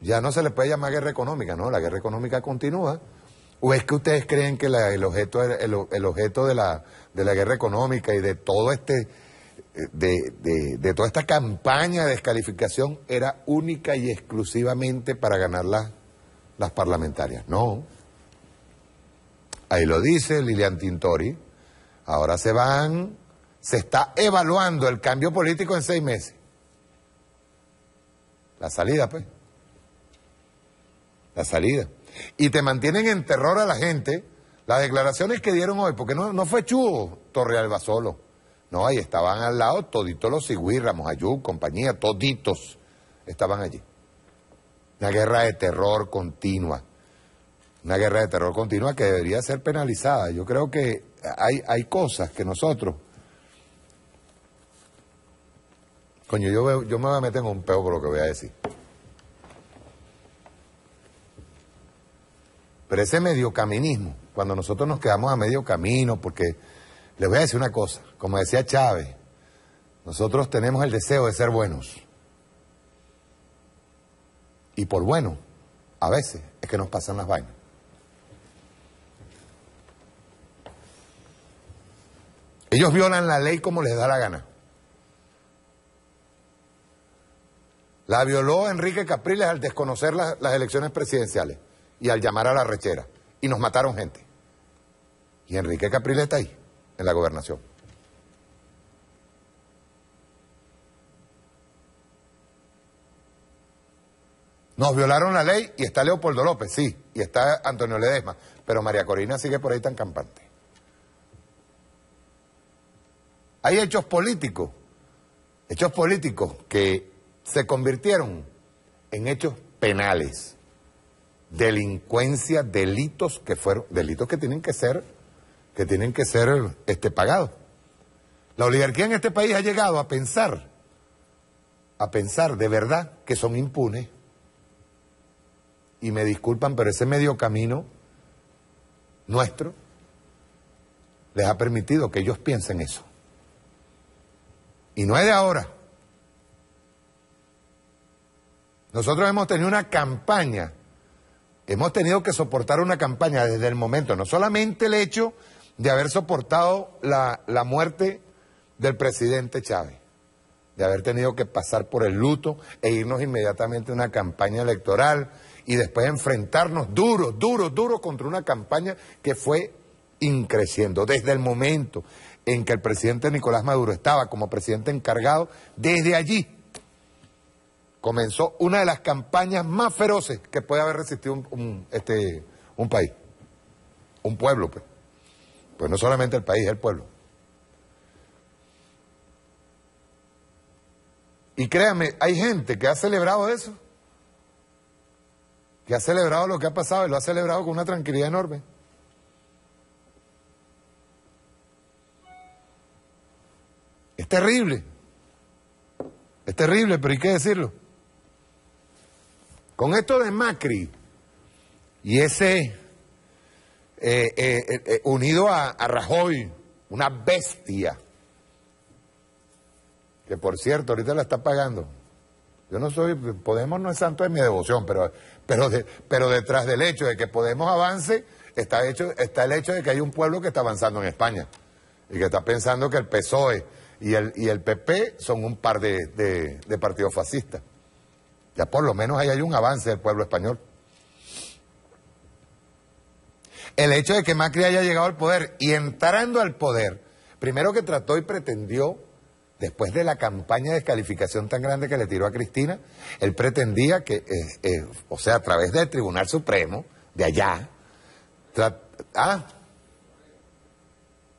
ya no se le puede llamar guerra económica, ¿no? La guerra económica continúa. ¿O es que ustedes creen que el objeto de la guerra económica y de todo de toda esta campaña de descalificación era única y exclusivamente para ganar las parlamentarias? No. Ahí lo dice Lilian Tintori. Ahora se está evaluando el cambio político en 6 meses. La salida, pues. La salida. Y te mantienen en terror a la gente. Las declaraciones que dieron hoy, porque no fue Chugo Torrealba solo. No, ahí estaban al lado toditos los Sigüí, Ramos Ayú, compañía, toditos estaban allí. Una guerra de terror continua. Una guerra de terror continua que debería ser penalizada. Yo creo que hay cosas que nosotros... Coño, yo me voy a meter en un peo por lo que voy a decir. Pero ese mediocaminismo, cuando nosotros nos quedamos a medio camino, porque les voy a decir una cosa, como decía Chávez, nosotros tenemos el deseo de ser buenos. Y por bueno, a veces es que nos pasan las vainas. Ellos violan la ley como les da la gana. La violó Enrique Capriles al desconocer las elecciones presidenciales y al llamar a la rechera. Y nos mataron gente. Y Enrique Capriles está ahí, en la gobernación. Nos violaron la ley y está Leopoldo López, sí, y está Antonio Ledesma, pero María Corina sigue por ahí tan campante. Hay hechos políticos que se convirtieron en hechos penales. Delincuencia, delitos que tienen que ser pagados. La oligarquía en este país ha llegado a pensar de verdad que son impunes. Y me disculpan, pero ese medio camino nuestro les ha permitido que ellos piensen eso. Y no es de ahora. Nosotros hemos tenido una campaña, hemos tenido que soportar una campaña desde el momento, no solamente el hecho de haber soportado la muerte del presidente Chávez, de haber tenido que pasar por el luto e irnos inmediatamente a una campaña electoral y después enfrentarnos duro contra una campaña que fue increciendo. Desde el momento en que el presidente Nicolás Maduro estaba como presidente encargado, desde allí comenzó una de las campañas más feroces que puede haber resistido un país, un pueblo, pues no solamente el país, el pueblo. Y créanme, hay gente que ha celebrado eso, que ha celebrado lo que ha pasado y lo ha celebrado con una tranquilidad enorme. Es terrible, pero hay que decirlo. Con esto de Macri y ese unido a Rajoy, una bestia, que por cierto ahorita la está pagando. Yo no soy, Podemos no es santo de mi devoción, pero detrás del hecho de que Podemos avance está el hecho de que hay un pueblo que está avanzando en España y que está pensando que el PSOE y el PP son un par de partidos fascistas. Ya por lo menos ahí hay un avance del pueblo español. El hecho de que Macri haya llegado al poder y entrando al poder, primero que trató y pretendió, después de la campaña de descalificación tan grande que le tiró a Cristina, él pretendía que, o sea, a través del Tribunal Supremo, de allá,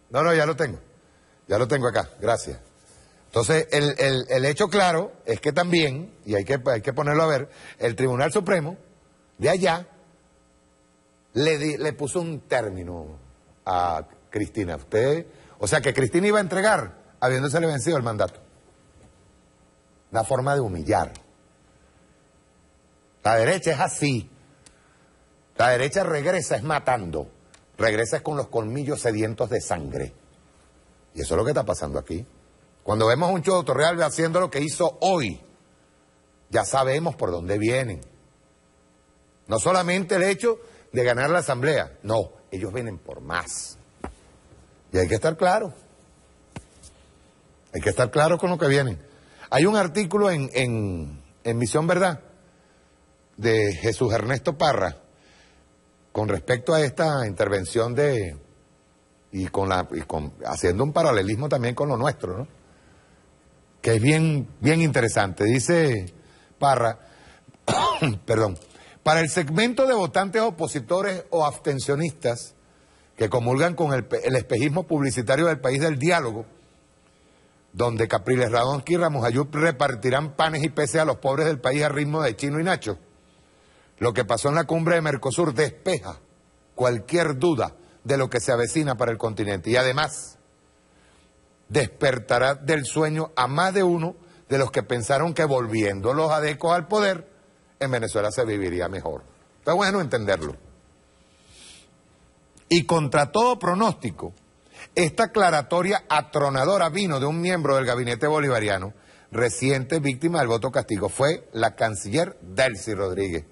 no, ya lo tengo acá, gracias. Entonces, el hecho claro es que también, y hay que ponerlo a ver, el Tribunal Supremo, de allá, le puso un término a Cristina. O sea, que Cristina iba a entregar habiéndosele vencido el mandato. Una forma de humillar. La derecha es así. La derecha regresa es matando. Regresa es con los colmillos sedientos de sangre. Y eso es lo que está pasando aquí. Cuando vemos un Chodo Torrealba haciendo lo que hizo hoy, ya sabemos por dónde vienen. No solamente el hecho de ganar la asamblea, no, ellos vienen por más. Y hay que estar claro. Hay que estar claro con lo que vienen. Hay un artículo en Misión Verdad de Jesús Ernesto Parra con respecto a esta intervención haciendo un paralelismo también con lo nuestro, ¿no? Que es bien interesante. Dice Parra, perdón, para el segmento de votantes opositores o abstencionistas que comulgan con el espejismo publicitario del país del diálogo, donde Capriles, Radonsky y Ramos Ayub repartirán panes y peces a los pobres del país a ritmo de Chino y Nacho. Lo que pasó en la cumbre de Mercosur despeja cualquier duda de lo que se avecina para el continente y además despertará del sueño a más de uno de los que pensaron que volviendo los adecos al poder en Venezuela se viviría mejor. Está bueno entenderlo. Y contra todo pronóstico, esta aclaratoria atronadora vino de un miembro del gabinete bolivariano, reciente víctima del voto castigo. Fue la canciller Delcy Rodríguez,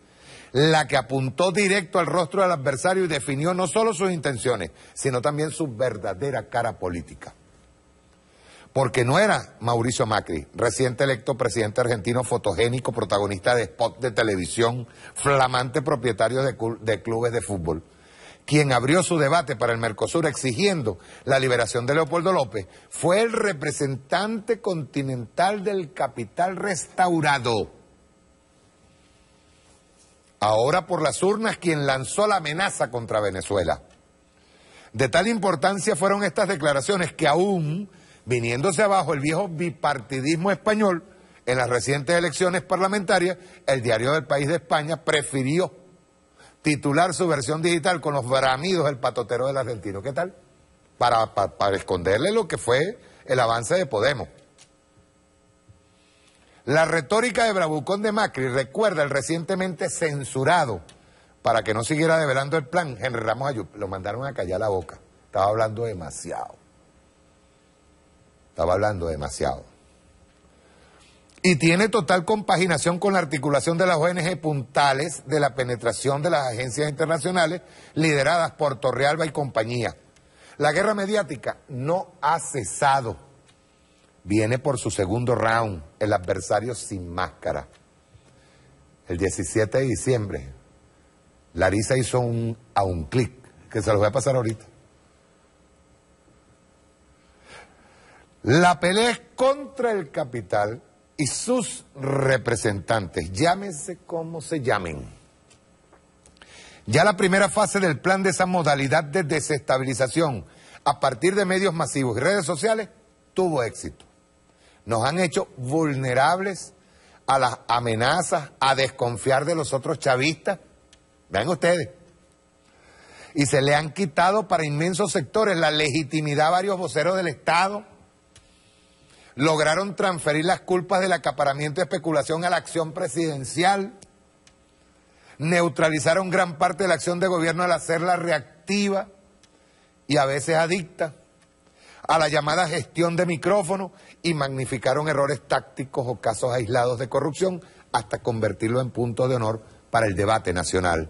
la que apuntó directo al rostro del adversario y definió no solo sus intenciones, sino también su verdadera cara política. Porque no era Mauricio Macri, reciente electo presidente argentino fotogénico, protagonista de spot de televisión, flamante propietario de clubes de fútbol, quien abrió su debate para el Mercosur exigiendo la liberación de Leopoldo López. Fue el representante continental del capital restaurado. Ahora por las urnas quien lanzó la amenaza contra Venezuela. De tal importancia fueron estas declaraciones que aún viniéndose abajo el viejo bipartidismo español, en las recientes elecciones parlamentarias, el Diario del País de España prefirió titular su versión digital con los bramidos del patotero del argentino. ¿Qué tal? Para esconderle lo que fue el avance de Podemos. La retórica de bravucón de Macri recuerda el recientemente censurado, para que no siguiera develando el plan, Henry Ramos Ayub. Lo mandaron a callar la boca. Estaba hablando demasiado. Y tiene total compaginación con la articulación de las ONG puntales de la penetración de las agencias internacionales lideradas por Torrealba y compañía. La guerra mediática no ha cesado. Viene por su segundo round, el adversario sin máscara. El 17 de diciembre, Larisa hizo a un clic, que se los voy a pasar ahorita. La pelea es contra el capital y sus representantes, llámese como se llamen. Ya la primera fase del plan de esa modalidad de desestabilización a partir de medios masivos y redes sociales tuvo éxito. Nos han hecho vulnerables a las amenazas, a desconfiar de los otros chavistas. Vean ustedes. Y se le han quitado para inmensos sectores la legitimidad a varios voceros del Estado. Lograron transferir las culpas del acaparamiento y especulación a la acción presidencial. Neutralizaron gran parte de la acción de gobierno al hacerla reactiva y a veces adicta a la llamada gestión de micrófono y magnificaron errores tácticos o casos aislados de corrupción hasta convertirlo en punto de honor para el debate nacional.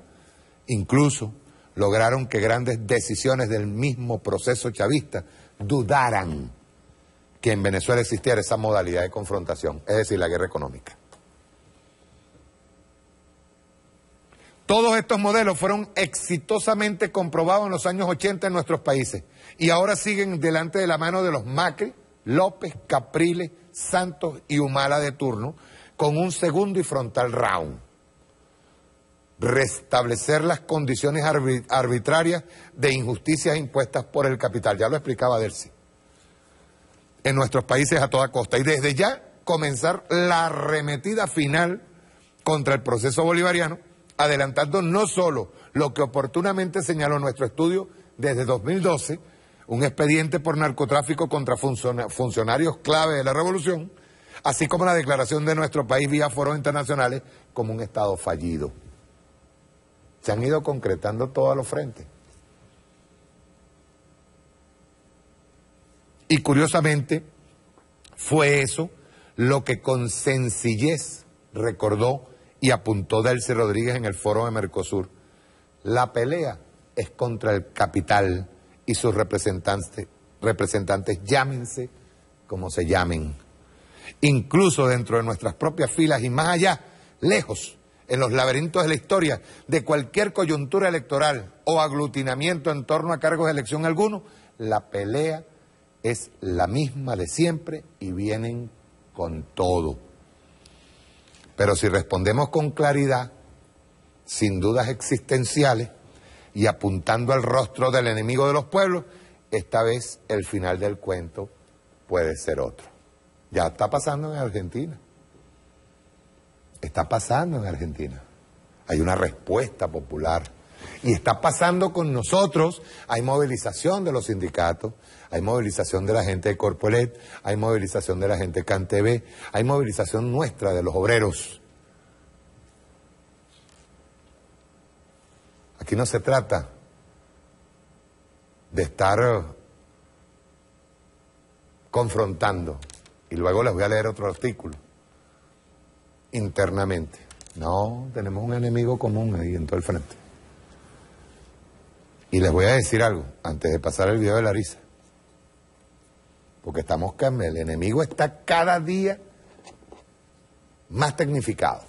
Incluso lograron que grandes decisiones del mismo proceso chavista dudaran que en Venezuela existiera esa modalidad de confrontación, es decir, la guerra económica. Todos estos modelos fueron exitosamente comprobados en los años 80 en nuestros países y ahora siguen delante de la mano de los Macri, López, Capriles, Santos y Humala de turno, con un segundo y frontal round. Restablecer las condiciones arbitrarias de injusticias impuestas por el capital. Ya lo explicaba Delcy. En nuestros países a toda costa. Y desde ya comenzar la arremetida final contra el proceso bolivariano, adelantando no solo lo que oportunamente señaló nuestro estudio desde 2012, un expediente por narcotráfico contra funcionarios clave de la revolución, así como la declaración de nuestro país vía foros internacionales como un Estado fallido. Se han ido concretando todos los frentes. Y curiosamente, fue eso lo que con sencillez recordó y apuntó Delcy Rodríguez en el foro de Mercosur. La pelea es contra el capital y sus representantes, llámense como se llamen. Incluso dentro de nuestras propias filas y más allá, lejos, en los laberintos de la historia, de cualquier coyuntura electoral o aglutinamiento en torno a cargos de elección alguno, la pelea es la misma de siempre y vienen con todo. Pero si respondemos con claridad, sin dudas existenciales, y apuntando al rostro del enemigo de los pueblos, esta vez el final del cuento puede ser otro. Ya está pasando en Argentina. Está pasando en Argentina. Hay una respuesta popular. Y está pasando con nosotros. Hay movilización de los sindicatos, hay movilización de la gente de Corpolet, hay movilización de la gente de CanTV, hay movilización nuestra de los obreros. Aquí no se trata de estar confrontando, y luego les voy a leer otro artículo, internamente. No, tenemos un enemigo común ahí en todo el frente. Y les voy a decir algo, antes de pasar el video de Larissa, porque el enemigo está cada día más tecnificado.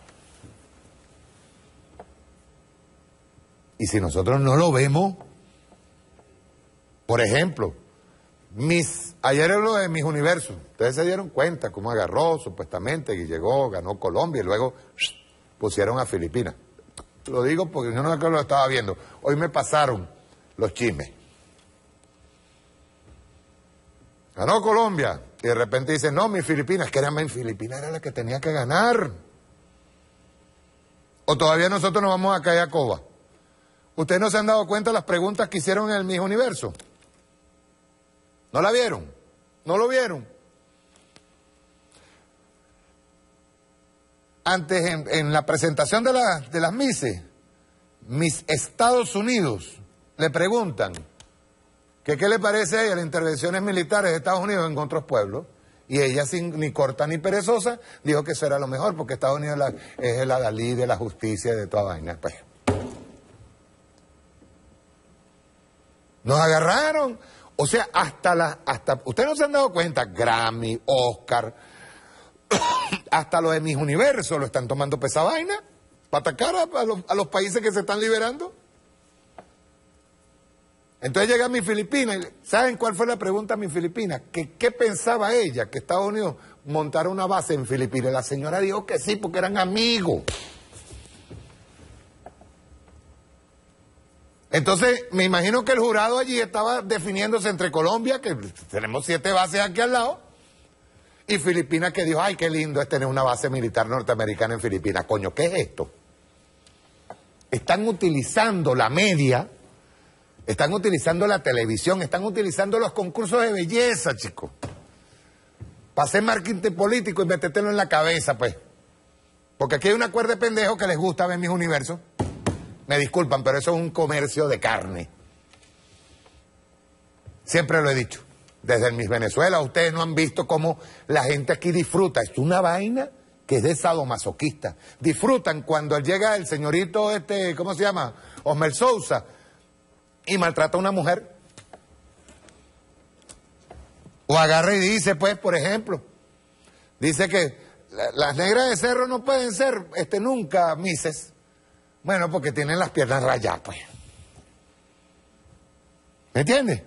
Y si nosotros no lo vemos, por ejemplo, ayer era lo de Miss Universo, ustedes se dieron cuenta cómo agarró supuestamente y llegó, ganó Colombia y luego pusieron a Filipinas. Lo digo porque yo no lo estaba viendo, hoy me pasaron los chismes. Ganó Colombia y de repente dicen, no, mi Filipinas, que era mi Filipinas era la que tenía que ganar. O todavía nosotros nos vamos a caer a coba. ¿Ustedes no se han dado cuenta de las preguntas que hicieron en el Miss Universo? ¿No la vieron? ¿No lo vieron? Antes, en la presentación de las Misses, Miss Estados Unidos, le preguntan que qué le parece a ella las intervenciones militares de Estados Unidos en otros pueblos, y ella, sin ni corta ni perezosa, dijo que eso era lo mejor, porque Estados Unidos es el adalid de la justicia y de toda vaina. Pues, nos agarraron, o sea, hasta ustedes no se han dado cuenta, Grammy, Oscar, hasta los de Miss Universo lo están tomando para esa vaina, para atacar a los países que se están liberando. Entonces llega mi Filipina, y ¿saben cuál fue la pregunta a mi Filipina? ¿Qué pensaba ella? Que Estados Unidos montara una base en Filipinas. Y la señora dijo que sí, porque eran amigos. Entonces, me imagino que el jurado allí estaba definiéndose entre Colombia, que tenemos 7 bases aquí al lado, y Filipinas, que dijo, ay, qué lindo es tener una base militar norteamericana en Filipinas. Coño, ¿qué es esto? Están utilizando la media, están utilizando la televisión, están utilizando los concursos de belleza, chicos, para hacer marketing político y metértelo en la cabeza, pues. Porque aquí hay una cuerda de pendejos que les gusta ver Mis Universos. Me disculpan, pero eso es un comercio de carne. Siempre lo he dicho. Desde el Miss Venezuela, ustedes no han visto cómo la gente aquí disfruta. Es una vaina que es de sadomasoquista. Disfrutan cuando llega el señorito ¿cómo se llama? Osmer Sousa, y maltrata a una mujer. O agarra y dice, pues, por ejemplo, dice que las negras de cerro no pueden ser nunca misses, Bueno, porque tienen las piernas rayadas, pues. ¿Me entiendes?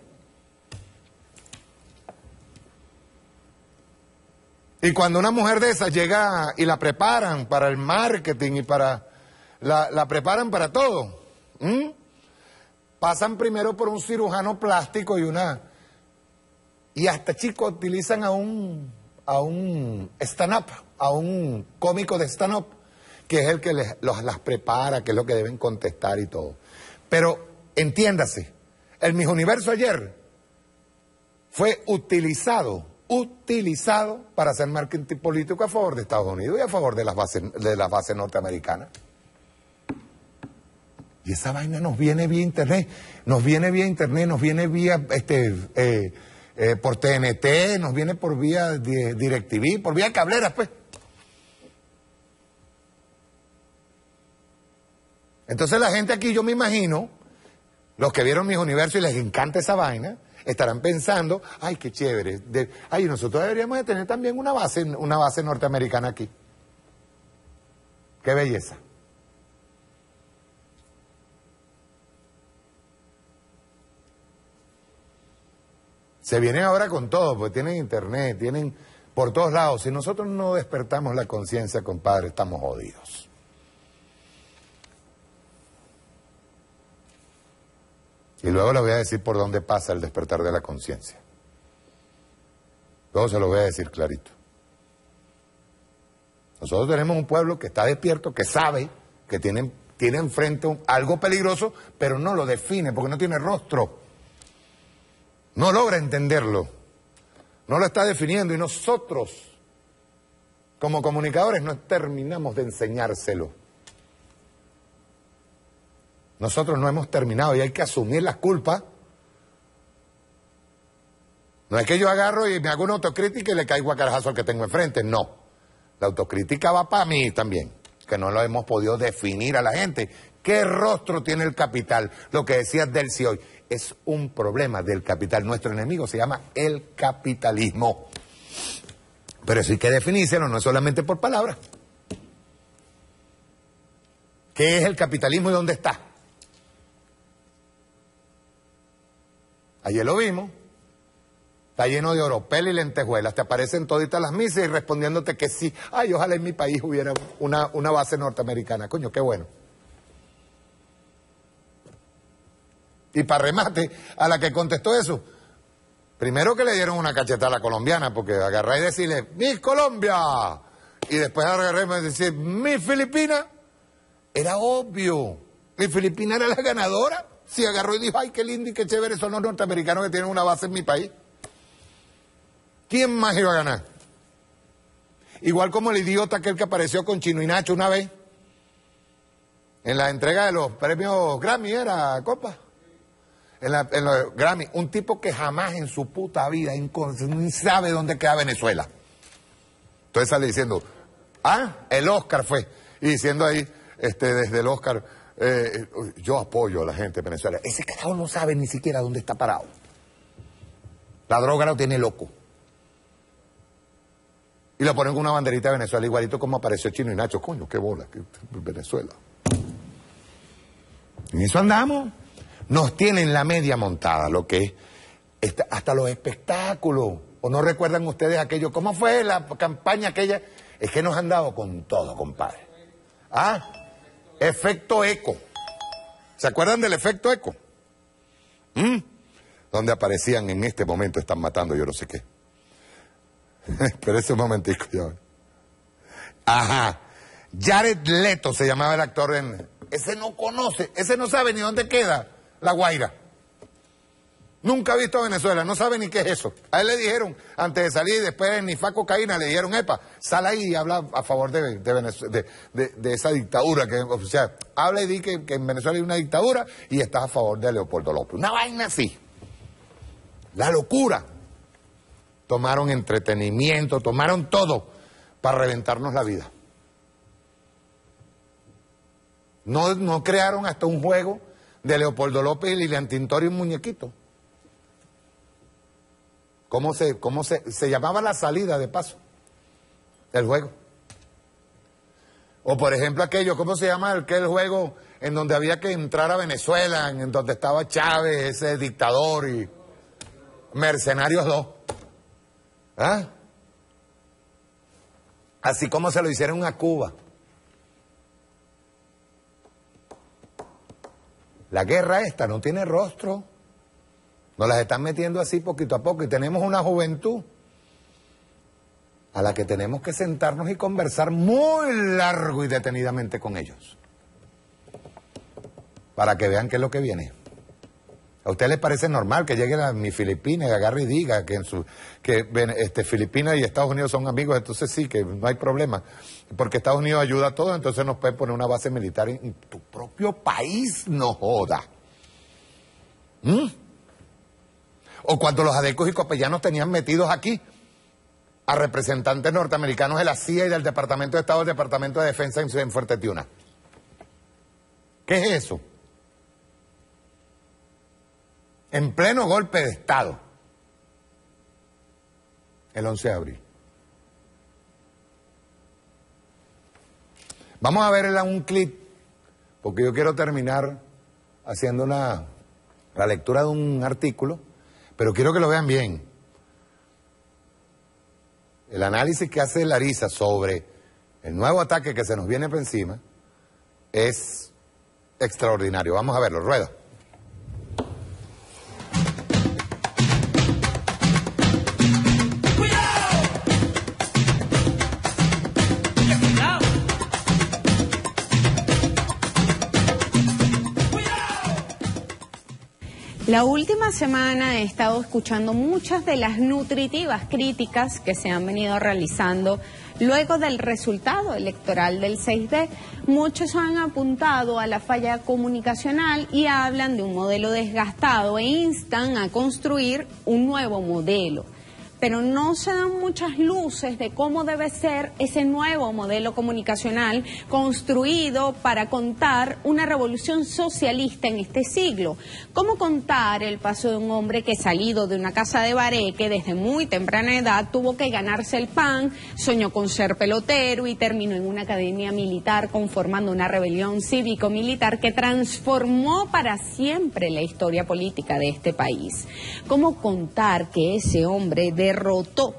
Y cuando una mujer de esas llega y la preparan para el marketing y para... La preparan para todo. Pasan primero por un cirujano plástico y hasta chicos utilizan a un stand-up, a un cómico de stand-up, que es el que las prepara, que es lo que deben contestar y todo. Pero entiéndase, el Miss Universo ayer fue utilizado para hacer marketing político a favor de Estados Unidos y a favor de las bases norteamericanas. Y esa vaina nos viene vía internet, nos viene vía por TNT, nos viene por vía DirecTV, por vía cableras, pues. Entonces la gente aquí, yo me imagino, los que vieron Miss Universo y les encanta esa vaina, estarán pensando, ay, qué chévere, nosotros deberíamos de tener también una base norteamericana aquí. Qué belleza. Se vienen ahora con todo, porque tienen internet, tienen por todos lados. Si nosotros no despertamos la conciencia, compadre, estamos jodidos. Y luego le voy a decir por dónde pasa el despertar de la conciencia. Luego se lo voy a decir clarito. Nosotros tenemos un pueblo que está despierto, que sabe que tiene enfrente algo peligroso, pero no lo define porque no tiene rostro. No logra entenderlo. No lo está definiendo y nosotros, como comunicadores, no terminamos de enseñárselo. Nosotros no hemos terminado y hay que asumir las culpas. No es que yo agarro y me hago una autocrítica y le caigo a carajazo al que tengo enfrente, no. La autocrítica va para mí también, que no lo hemos podido definir a la gente. ¿Qué rostro tiene el capital? Lo que decía Delcy hoy, es un problema del capital. Nuestro enemigo se llama el capitalismo. Pero eso hay que definírselo, no es solamente por palabras. ¿Qué es el capitalismo y dónde está? Ayer lo vimos. Está lleno de oropel y lentejuelas. Te aparecen toditas las misas y respondiéndote que sí. Ay, ojalá en mi país hubiera una base norteamericana. Coño, qué bueno. Y para remate, a la que contestó eso, primero que le dieron una cachetada a la colombiana, porque agarré y decirle, ¡Miss Colombia! Y después agarré y decir, ¡Miss Filipina! Era obvio. Mi Filipina era la ganadora. Si agarró y dijo, ¡ay, qué lindo y qué chévere son los norteamericanos que tienen una base en mi país! ¿Quién más iba a ganar? Igual como el idiota aquel que apareció con Chino y Nacho una vez, en la entrega de los premios Grammy, ¿era, compa? En los Grammy, un tipo que jamás en su puta vida ni sabe dónde queda Venezuela. Entonces sale diciendo, el Oscar fue, y diciendo ahí, desde el Oscar, yo apoyo a la gente de Venezuela. Ese carajo no sabe ni siquiera dónde está parado. La droga lo tiene loco. Y lo ponen con una banderita de Venezuela, igualito como apareció Chino y Nacho. Coño, qué bola, que Venezuela. En eso andamos. Nos tienen la media montada, lo que es hasta los espectáculos. ¿O no recuerdan ustedes aquello? ¿Cómo fue la campaña aquella? Es que nos han dado con todo, compadre. Efecto eco. ¿Se acuerdan del efecto eco? Donde aparecían en este momento están matando yo no sé qué. Pero ese momentico ya. Jared Leto se llamaba el actor. Ese no conoce, ese no sabe ni dónde queda La Guaira. Nunca ha visto a Venezuela, no sabe ni qué es eso. A él le dijeron, antes de salir, después ni fa cocaína, le dijeron, epa, sal ahí y habla a favor de esa dictadura. O sea, habla y di que en Venezuela hay una dictadura y estás a favor de Leopoldo López. Una vaina así. La locura. Tomaron entretenimiento, tomaron todo para reventarnos la vida. No crearon hasta un juego de Leopoldo López y Lilian Tintori, un muñequito. ¿Cómo se llamaba la salida de paso del juego? O por ejemplo aquello, ¿cómo se llama aquel juego en donde había que entrar a Venezuela, en donde estaba Chávez, ese dictador, y Mercenarios 2? ¿Ah? Así como se lo hicieron a Cuba. La guerra esta no tiene rostro. Nos las están metiendo así poquito a poco y tenemos una juventud a la que tenemos que sentarnos y conversar muy largo y detenidamente con ellos para que vean qué es lo que viene. ¿A usted les parece normal que llegue mi Filipinas y agarre y diga que Filipinas y Estados Unidos son amigos? Entonces sí, que no hay problema, porque Estados Unidos ayuda a todos, entonces nos pueden poner una base militar en tu propio país, no joda. O cuando los adecos y copellanos tenían metidos aquí a representantes norteamericanos de la CIA y del Departamento de Estado, del Departamento de Defensa en Fuerte Tiuna. ¿Qué es eso? En pleno golpe de Estado, el 11 de abril. Vamos a ver un clip, porque yo quiero terminar haciendo la lectura de un artículo, pero quiero que lo vean bien. El análisis que hace Larisa sobre el nuevo ataque que se nos viene por encima es extraordinario. Vamos a verlo, rueda. La última semana he estado escuchando muchas de las nutritivas críticas que se han venido realizando luego del resultado electoral del 6D. Muchos han apuntado a la falla comunicacional y hablan de un modelo desgastado e instan a construir un nuevo modelo. Pero no se dan muchas luces de cómo debe ser ese nuevo modelo comunicacional construido para contar una revolución socialista en este siglo. ¿Cómo contar el paso de un hombre que, salido de una casa de bareque desde muy temprana edad, tuvo que ganarse el pan, soñó con ser pelotero y terminó en una academia militar conformando una rebelión cívico-militar que transformó para siempre la historia política de este país? ¿Cómo contar que ese hombre derrotó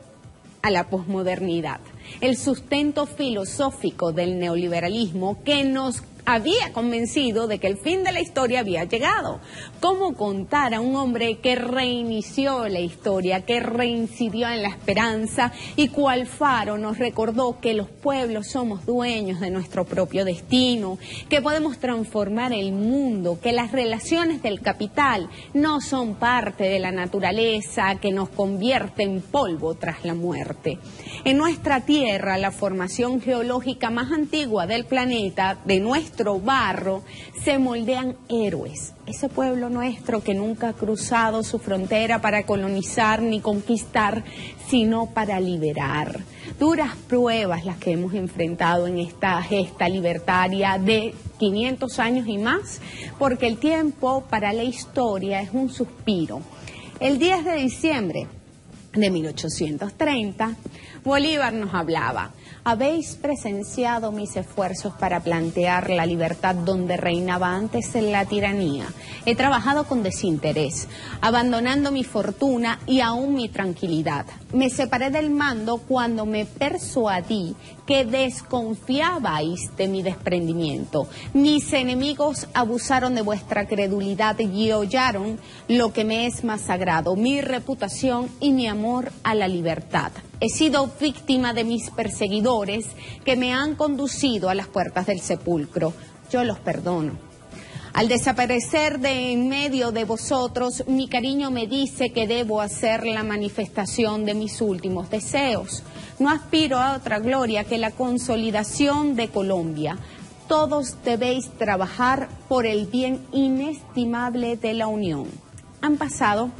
a la posmodernidad, el sustento filosófico del neoliberalismo que nos había convencido de que el fin de la historia había llegado? ¿Cómo contar a un hombre que reinició la historia, que reincidió en la esperanza y cual faro nos recordó que los pueblos somos dueños de nuestro propio destino, que podemos transformar el mundo, que las relaciones del capital no son parte de la naturaleza que nos convierte en polvo tras la muerte? En nuestra tierra, la formación geológica más antigua del planeta, de nuestro barro, se moldean héroes. Ese pueblo nuestro que nunca ha cruzado su frontera para colonizar ni conquistar, sino para liberar. Duras pruebas las que hemos enfrentado en esta gesta libertaria de 500 años y más, porque el tiempo para la historia es un suspiro. El 10 de diciembre de 1830, Bolívar nos hablaba: habéis presenciado mis esfuerzos para plantear la libertad donde reinaba antes la tiranía. He trabajado con desinterés, abandonando mi fortuna y aún mi tranquilidad. Me separé del mando cuando me persuadí que desconfiabais de mi desprendimiento. Mis enemigos abusaron de vuestra credulidad y hollaron lo que me es más sagrado, mi reputación y mi amor a la libertad. He sido víctima de mis perseguidores que me han conducido a las puertas del sepulcro. Yo los perdono. Al desaparecer de en medio de vosotros, mi cariño me dice que debo hacer la manifestación de mis últimos deseos. No aspiro a otra gloria que la consolidación de Colombia. Todos debéis trabajar por el bien inestimable de la unión. Han pasado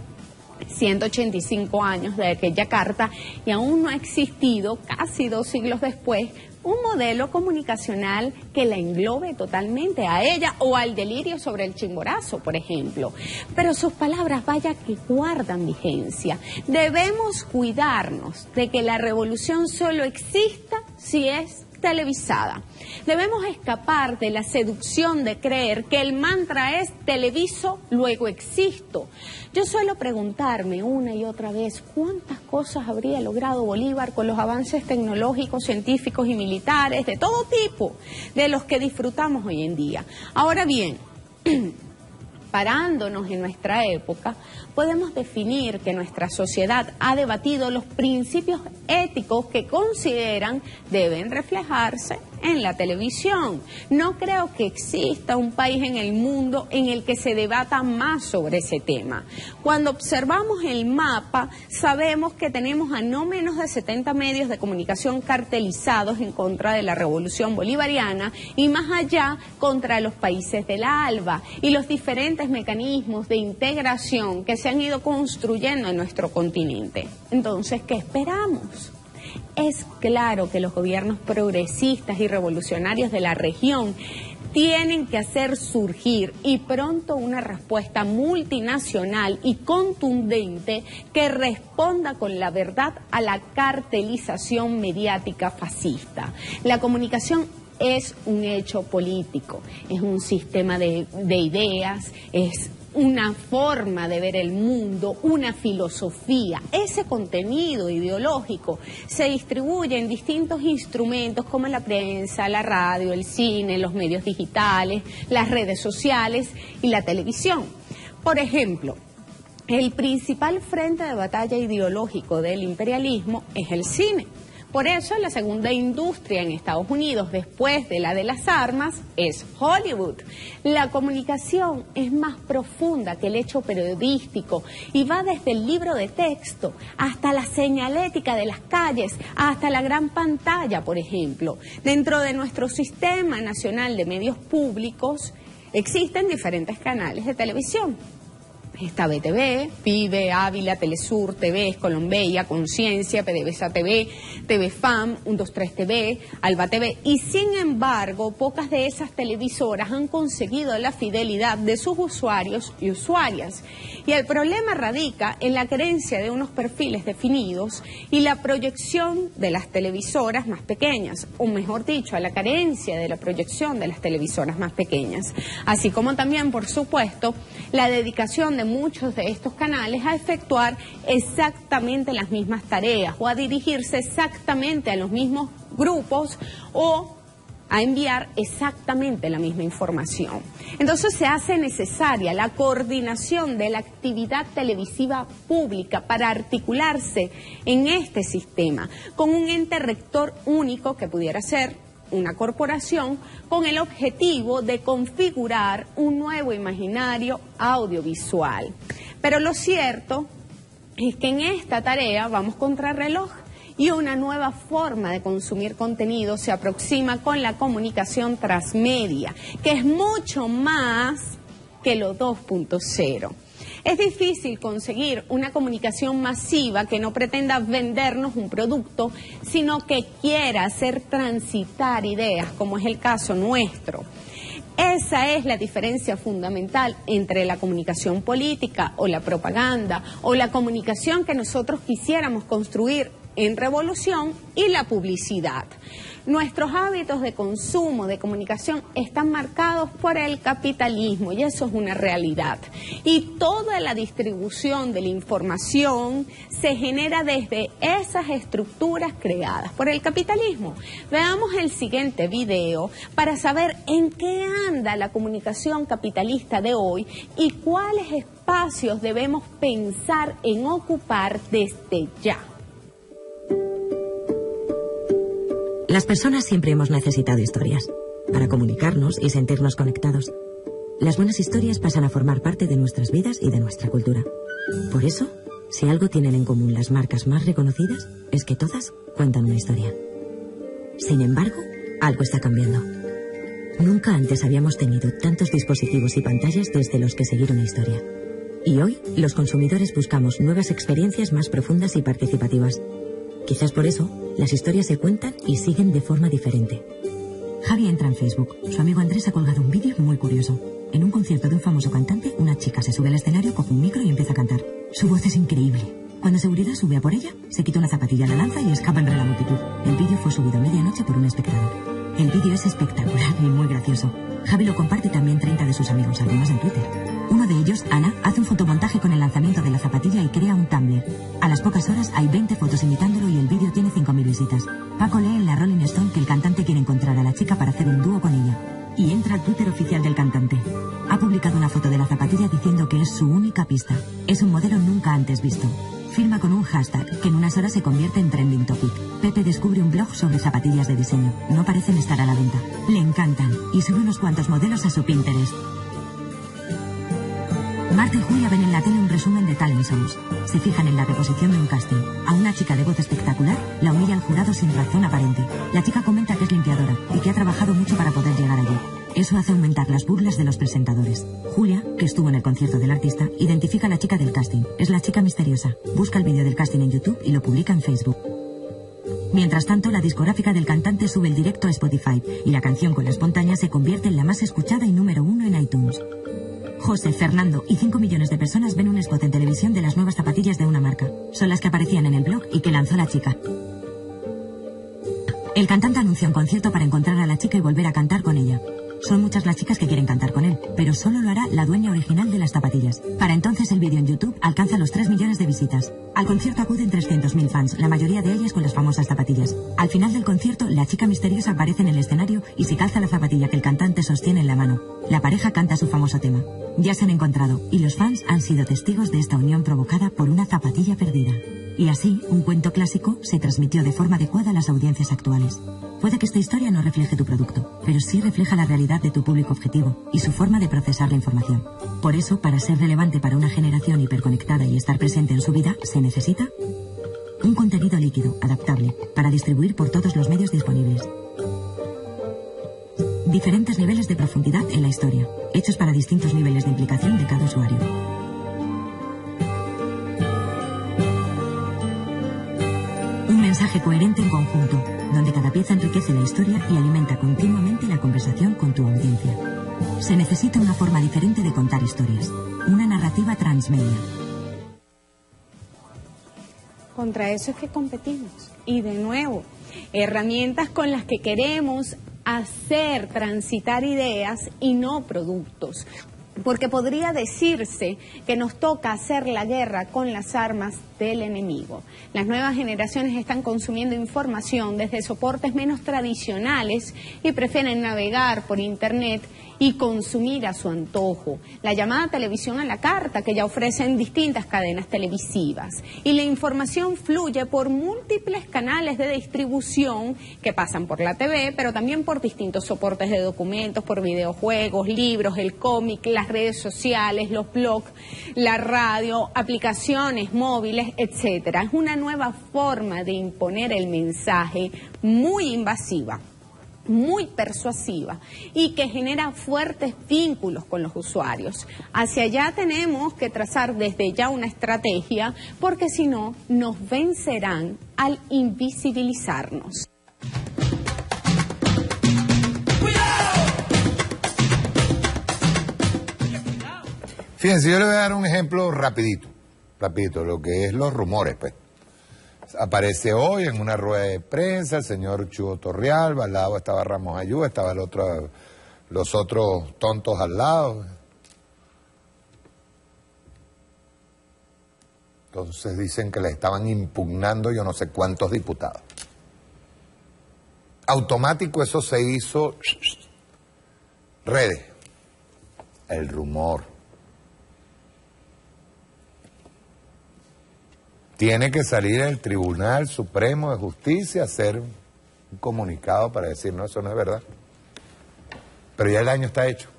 185 años de aquella carta y aún no ha existido, casi 2 siglos después, un modelo comunicacional que la englobe totalmente a ella o al delirio sobre el Chimborazo, por ejemplo. Pero sus palabras, vaya que guardan vigencia. Debemos cuidarnos de que la revolución solo exista si es televisada. Debemos escapar de la seducción de creer que el mantra es televiso, luego existo. Yo suelo preguntarme una y otra vez cuántas cosas habría logrado Bolívar con los avances tecnológicos, científicos y militares de todo tipo de los que disfrutamos hoy en día. Ahora bien, parándonos en nuestra época, podemos definir que nuestra sociedad ha debatido los principios éticos que consideran deben reflejarse en la televisión. No creo que exista un país en el mundo en el que se debata más sobre ese tema. Cuando observamos el mapa, sabemos que tenemos a no menos de 70 medios de comunicación cartelizados en contra de la revolución bolivariana y más allá contra los países de la ALBA y los diferentes mecanismos de integración que se han ido construyendo en nuestro continente. Entonces, ¿qué esperamos? Es claro que los gobiernos progresistas y revolucionarios de la región tienen que hacer surgir y pronto una respuesta multinacional y contundente que responda con la verdad a la cartelización mediática fascista. La comunicación es un hecho político, es un sistema de ideas, es una forma de ver el mundo, una filosofía. Ese contenido ideológico se distribuye en distintos instrumentos como la prensa, la radio, el cine, los medios digitales, las redes sociales y la televisión. Por ejemplo, el principal frente de batalla ideológico del imperialismo es el cine. Por eso la segunda industria en Estados Unidos, después de la de las armas, es Hollywood. La comunicación es más profunda que el hecho periodístico y va desde el libro de texto hasta la señalética de las calles, hasta la gran pantalla, por ejemplo. Dentro de nuestro Sistema Nacional de Medios Públicos existen diferentes canales de televisión. Está BTV, PIBE, Ávila, Telesur, TV, Colombeya, Conciencia, PDVSA TV, TV FAM, 123 TV, Alba TV, y sin embargo, pocas de esas televisoras han conseguido la fidelidad de sus usuarios y usuarias. Y el problema radica en la carencia de unos perfiles definidos y la proyección de las televisoras más pequeñas, o mejor dicho, a la carencia de la proyección de las televisoras más pequeñas. Así como también, por supuesto, la dedicación de muchos de estos canales a efectuar exactamente las mismas tareas o a dirigirse exactamente a los mismos grupos o a enviar exactamente la misma información. Entonces se hace necesaria la coordinación de la actividad televisiva pública para articularse en este sistema con un ente rector único que pudiera ser una corporación con el objetivo de configurar un nuevo imaginario audiovisual. Pero lo cierto es que en esta tarea vamos contra reloj y una nueva forma de consumir contenido se aproxima con la comunicación transmedia, que es mucho más que lo 2.0. Es difícil conseguir una comunicación masiva que no pretenda vendernos un producto, sino que quiera hacer transitar ideas, como es el caso nuestro. Esa es la diferencia fundamental entre la comunicación política o la propaganda o la comunicación que nosotros quisiéramos construir en revolución y la publicidad. Nuestros hábitos de consumo, de comunicación, están marcados por el capitalismo y eso es una realidad. Y toda la distribución de la información se genera desde esas estructuras creadas por el capitalismo. Veamos el siguiente video para saber en qué anda la comunicación capitalista de hoy y cuáles espacios debemos pensar en ocupar desde ya. Las personas siempre hemos necesitado historias para comunicarnos y sentirnos conectados. Las buenas historias pasan a formar parte de nuestras vidas y de nuestra cultura. Por eso, si algo tienen en común las marcas más reconocidas, es que todas cuentan una historia. Sin embargo, algo está cambiando. Nunca antes habíamos tenido tantos dispositivos y pantallas desde los que seguir una historia. Y hoy, los consumidores buscamos nuevas experiencias más profundas y participativas. Quizás por eso, las historias se cuentan y siguen de forma diferente. Javi entra en Facebook. Su amigo Andrés ha colgado un vídeo muy curioso. En un concierto de un famoso cantante, una chica se sube al escenario, coge un micro y empieza a cantar. Su voz es increíble. Cuando seguridad sube a por ella, se quita una zapatilla, la lanza y escapa entre la multitud. El vídeo fue subido a medianoche por un espectador. El vídeo es espectacular y muy gracioso. Javi lo comparte también 30 de sus amigos, algunos en Twitter. Uno de ellos, Ana, hace un fotomontaje con el lanzamiento de la zapatilla y crea un Tumblr. A las pocas horas hay 20 fotos imitándolo y el vídeo tiene 5.000 visitas. Paco lee en la Rolling Stone que el cantante quiere encontrar a la chica para hacer un dúo con ella. Y entra al Twitter oficial del cantante. Ha publicado una foto de la zapatilla diciendo que es su única pista. Es un modelo nunca antes visto. Firma con un hashtag que en unas horas se convierte en trending topic. Pepe descubre un blog sobre zapatillas de diseño. No parecen estar a la venta. Le encantan y sube unos cuantos modelos a su Pinterest. Marta y Julia ven en la tele un resumen de Talent Shows. Se fijan en la reposición de un casting. A una chica de voz espectacular la humilla el jurado sin razón aparente. La chica comenta que es limpiadora y que ha trabajado mucho para poder llegar allí. Eso hace aumentar las burlas de los presentadores. Julia, que estuvo en el concierto del artista, identifica a la chica del casting. Es la chica misteriosa. Busca el vídeo del casting en YouTube y lo publica en Facebook. Mientras tanto, la discográfica del cantante sube el directo a Spotify y la canción con la espontánea se convierte en la más escuchada y número 1 en iTunes. José, Fernando y 5 millones de personas ven un spot en televisión de las nuevas zapatillas de una marca. Son las que aparecían en el blog y que lanzó la chica. El cantante anuncia un concierto para encontrar a la chica y volver a cantar con ella. Son muchas las chicas que quieren cantar con él, pero solo lo hará la dueña original de las zapatillas. Para entonces el vídeo en YouTube alcanza los 3 millones de visitas. Al concierto acuden 300.000 fans, la mayoría de ellas con las famosas zapatillas. Al final del concierto, la chica misteriosa aparece en el escenario y se calza la zapatilla que el cantante sostiene en la mano. La pareja canta su famoso tema. Ya se han encontrado y los fans han sido testigos de esta unión provocada por una zapatilla perdida. Y así, un cuento clásico se transmitió de forma adecuada a las audiencias actuales. Puede que esta historia no refleje tu producto, pero sí refleja la realidad de tu público objetivo y su forma de procesar la información. Por eso, para ser relevante para una generación hiperconectada y estar presente en su vida, se necesita un contenido líquido, adaptable, para distribuir por todos los medios disponibles. Diferentes niveles de profundidad en la historia, hechos para distintos niveles de implicación de cada usuario. Un mensaje coherente en conjunto, donde cada pieza enriquece la historia y alimenta continuamente la conversación con tu audiencia. Se necesita una forma diferente de contar historias, una narrativa transmedia. Contra eso es que competimos. Y de nuevo, herramientas con las que queremos hacer transitar ideas y no productos. Porque podría decirse que nos toca hacer la guerra con las armas del enemigo. Las nuevas generaciones están consumiendo información desde soportes menos tradicionales y prefieren navegar por Internet y consumir a su antojo. La llamada televisión a la carta que ya ofrecen distintas cadenas televisivas. Y la información fluye por múltiples canales de distribución que pasan por la TV, pero también por distintos soportes de documentos, por videojuegos, libros, el cómic, las redes sociales, los blogs, la radio, aplicaciones móviles, etcétera. Es una nueva forma de imponer el mensaje muy invasiva, muy persuasiva y que genera fuertes vínculos con los usuarios. Hacia allá tenemos que trazar desde ya una estrategia, porque si no, nos vencerán al invisibilizarnos. Fíjense, yo le voy a dar un ejemplo rapidito, lo que es los rumores, pues. Aparece hoy en una rueda de prensa el señor Chugo Torrealba, al lado estaba Ramos Ayú, estaban los otros tontos al lado. Entonces dicen que le estaban impugnando yo no sé cuántos diputados. Automático eso se hizo redes, el rumor. Tiene que salir el Tribunal Supremo de Justicia a hacer un comunicado para decir, no, eso no es verdad. Pero ya el daño está hecho.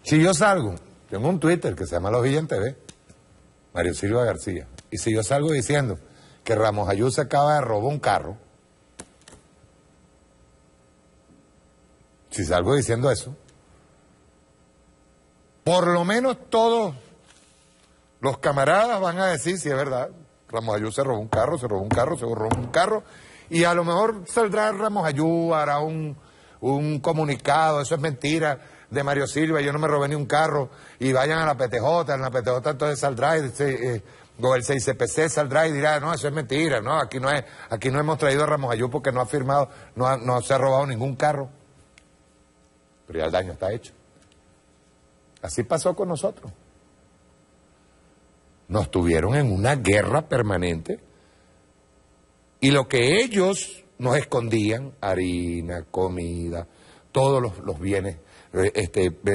Si yo salgo, tengo un Twitter que se llama Los Villan TV, Mario Silva García, y si yo salgo diciendo que Ramos Ayú se acaba de robar un carro, si salgo diciendo eso, por lo menos todos los camaradas van a decir si es verdad. Ramos Ayú se robó un carro, y a lo mejor saldrá Ramos Ayú, hará un comunicado, eso es mentira, de Mario Silva, yo no me robé ni un carro, y vayan a la PTJ, en la PTJ entonces saldrá o el 6CPC saldrá y dirá, no, eso es mentira, no, aquí no hemos traído a Ramos Ayú porque no ha firmado, no se ha robado ningún carro. Pero ya el daño está hecho. Así pasó con nosotros. Nos tuvieron en una guerra permanente y lo que ellos nos escondían, harina, comida, todos los bienes,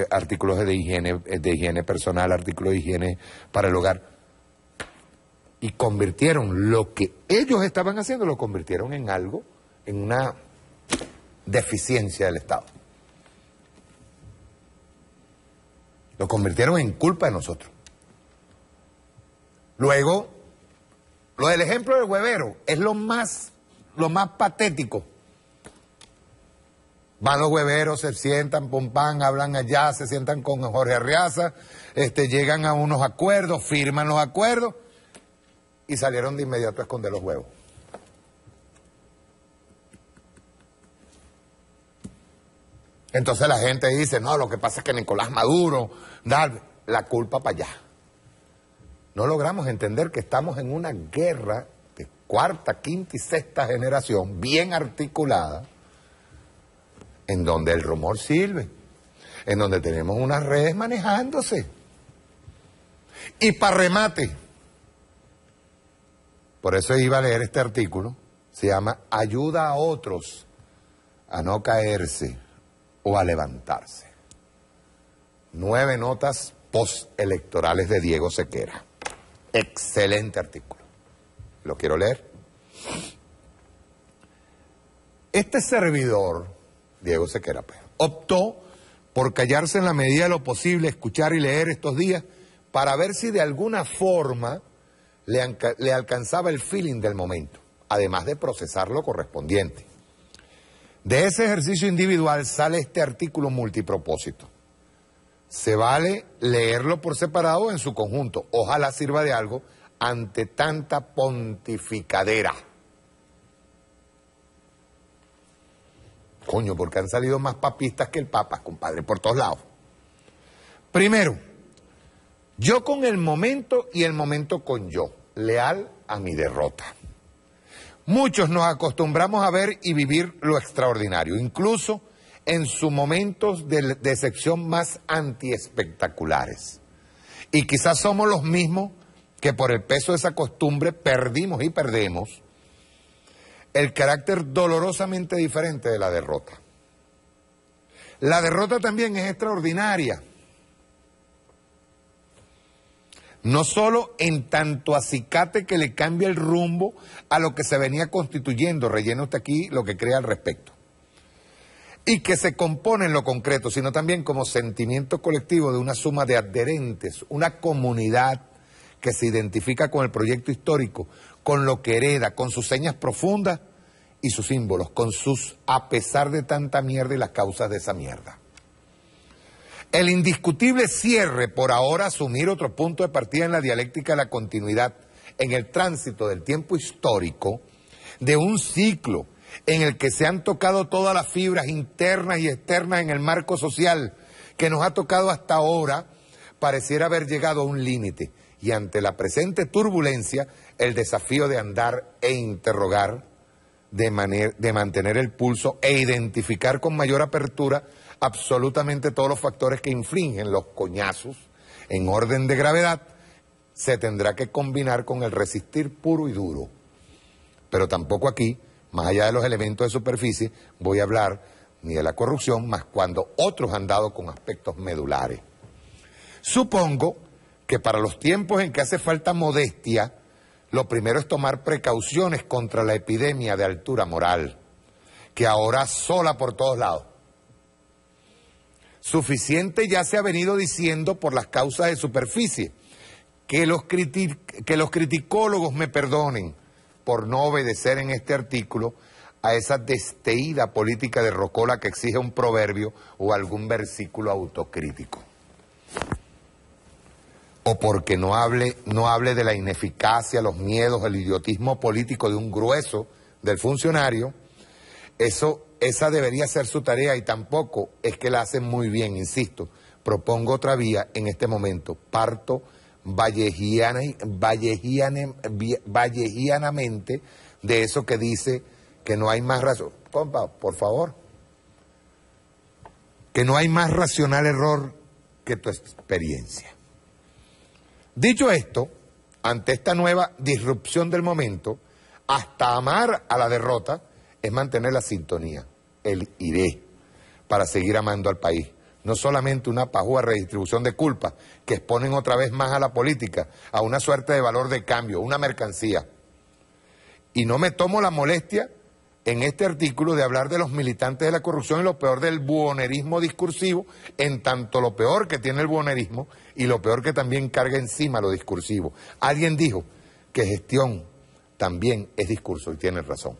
artículos de higiene personal, artículos de higiene para el hogar, y convirtieron lo que ellos estaban haciendo, lo convirtieron en algo, en una deficiencia del Estado. Lo convirtieron en culpa de nosotros. Luego, lo del ejemplo del huevero es lo más patético. Van los hueveros, se sientan, pum, pam, hablan allá, se sientan con Jorge Arriaza, llegan a unos acuerdos, firman los acuerdos y salieron de inmediato a esconder los huevos. Entonces la gente dice, no, lo que pasa es que Nicolás Maduro da la culpa para allá. No logramos entender que estamos en una guerra de cuarta, quinta y sexta generación, bien articulada, en donde el rumor sirve, en donde tenemos unas redes manejándose. Y para remate, por eso iba a leer este artículo, se llama Ayuda a otros a no caerse o a levantarse. 9 notas postelectorales de Diego Sequera. Excelente artículo. Lo quiero leer. Este servidor, Diego Sequera, pues, optó por callarse en la medida de lo posible, escuchar y leer estos días para ver si de alguna forma le alcanzaba el feeling del momento, además de procesar lo correspondiente. De ese ejercicio individual sale este artículo multipropósito. Se vale leerlo por separado o en su conjunto. Ojalá sirva de algo ante tanta pontificadera. Coño, porque han salido más papistas que el Papa, compadre, por todos lados. Primero, yo con el momento y el momento con yo, leal a mi derrota. Muchos nos acostumbramos a ver y vivir lo extraordinario, incluso en sus momentos de sección más antiespectaculares. Y quizás somos los mismos que por el peso de esa costumbre perdimos y perdemos el carácter dolorosamente diferente de la derrota. La derrota también es extraordinaria. No solo en tanto acicate que le cambia el rumbo a lo que se venía constituyendo, rellena usted aquí lo que cree al respecto, y que se compone en lo concreto, sino también como sentimiento colectivo de una suma de adherentes, una comunidad que se identifica con el proyecto histórico, con lo que hereda, con sus señas profundas y sus símbolos, con sus a pesar de tanta mierda y las causas de esa mierda. El indiscutible cierre, por ahora asumir otro punto de partida en la dialéctica de la continuidad, en el tránsito del tiempo histórico, de un ciclo en el que se han tocado todas las fibras internas y externas en el marco social que nos ha tocado hasta ahora, pareciera haber llegado a un límite. Y ante la presente turbulencia, el desafío de andar e interrogar, de mantener el pulso e identificar con mayor apertura absolutamente todos los factores que infringen los coñazos en orden de gravedad, se tendrá que combinar con el resistir puro y duro. Pero tampoco aquí, más allá de los elementos de superficie, voy a hablar ni de la corrupción, más cuando otros han dado con aspectos medulares. Supongo que para los tiempos en que hace falta modestia, lo primero es tomar precauciones contra la epidemia de altura moral, que ahora asola por todos lados. Suficiente ya se ha venido diciendo por las causas de superficie, que los criticólogos me perdonen por no obedecer en este artículo a esa desteída política de rocola que exige un proverbio o algún versículo autocrítico. O porque no hable de la ineficacia, los miedos, el idiotismo político de un grueso del funcionario, Esa debería ser su tarea y tampoco es que la hacen muy bien, insisto. Propongo otra vía en este momento. Parto vallejianamente de eso que dice que no hay más razón. Compa, por favor. Que no hay más racional error que tu experiencia. Dicho esto, ante esta nueva disrupción del momento, hasta amar a la derrota es mantener la sintonía, el iré, para seguir amando al país. No solamente una pajúa redistribución de culpas que exponen otra vez más a la política, a una suerte de valor de cambio, una mercancía. Y no me tomo la molestia en este artículo de hablar de los militantes de la corrupción y lo peor del buonerismo discursivo, en tanto lo peor que tiene el buonerismo y lo peor que también carga encima lo discursivo. Alguien dijo que gestión también es discurso y tiene razón.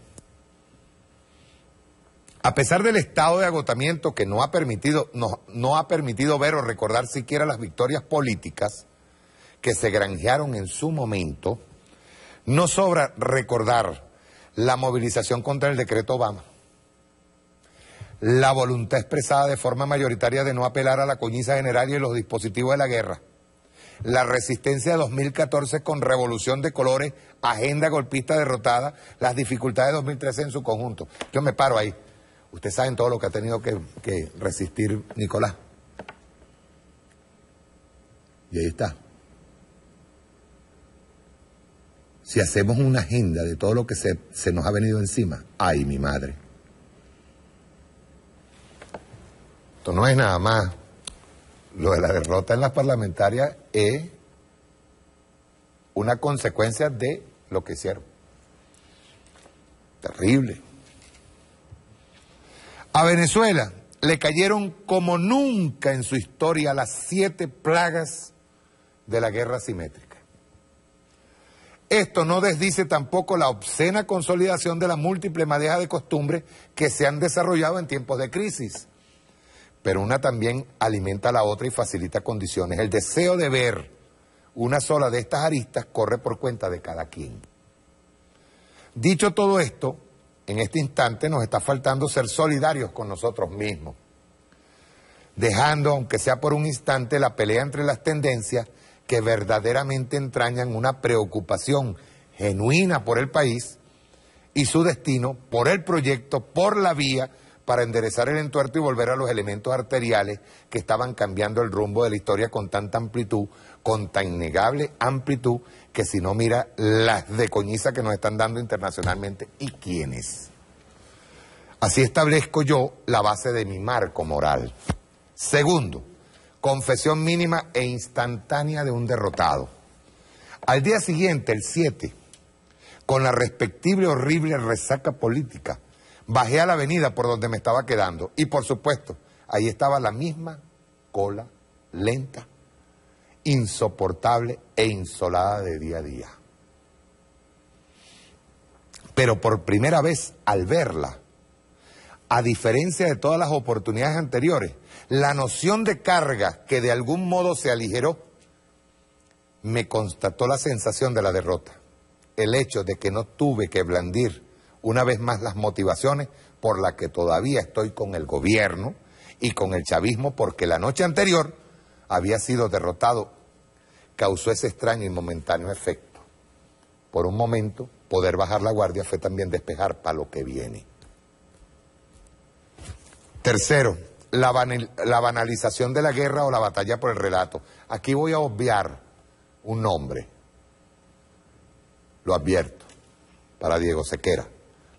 A pesar del estado de agotamiento que no ha permitido ver o recordar siquiera las victorias políticas que se granjearon en su momento, no sobra recordar la movilización contra el decreto Obama, la voluntad expresada de forma mayoritaria de no apelar a la coñiza general y los dispositivos de la guerra, la resistencia de 2014 con revolución de colores, agenda golpista derrotada, las dificultades de 2013 en su conjunto. Yo me paro ahí. Ustedes saben todo lo que ha tenido que resistir Nicolás. Y ahí está. Si hacemos una agenda de todo lo que se nos ha venido encima, ¡ay, mi madre! Esto no es nada más. Lo de la derrota en las parlamentarias es una consecuencia de lo que hicieron. Terrible. A Venezuela le cayeron como nunca en su historia las 7 plagas de la guerra asimétrica. Esto no desdice tampoco la obscena consolidación de la múltiple madeja de costumbres que se han desarrollado en tiempos de crisis. Pero una también alimenta a la otra y facilita condiciones. El deseo de ver una sola de estas aristas corre por cuenta de cada quien. Dicho todo esto, en este instante nos está faltando ser solidarios con nosotros mismos, dejando, aunque sea por un instante, la pelea entre las tendencias que verdaderamente entrañan una preocupación genuina por el país y su destino, por el proyecto, por la vía, para enderezar el entuerto y volver a los elementos arteriales que estaban cambiando el rumbo de la historia con tanta amplitud, con tan innegable amplitud, que si no mira las de coñiza que nos están dando internacionalmente y quiénes. Así establezco yo la base de mi marco moral. Segundo, confesión mínima e instantánea de un derrotado. Al día siguiente, el 7, con la respectiva horrible resaca política, bajé a la avenida por donde me estaba quedando y, por supuesto, ahí estaba la misma cola lenta, insoportable e insolada de día a día. Pero por primera vez, al verla, a diferencia de todas las oportunidades anteriores, la noción de carga que de algún modo se aligeró, me constató la sensación de la derrota. El hecho de que no tuve que blandir una vez más las motivaciones por las que todavía estoy con el gobierno y con el chavismo, porque la noche anterior había sido derrotado, causó ese extraño y momentáneo efecto. Por un momento, poder bajar la guardia fue también despejar para lo que viene. Tercero, la banalización de la guerra o la batalla por el relato. Aquí voy a obviar un nombre, lo advierto, para Diego Sequera.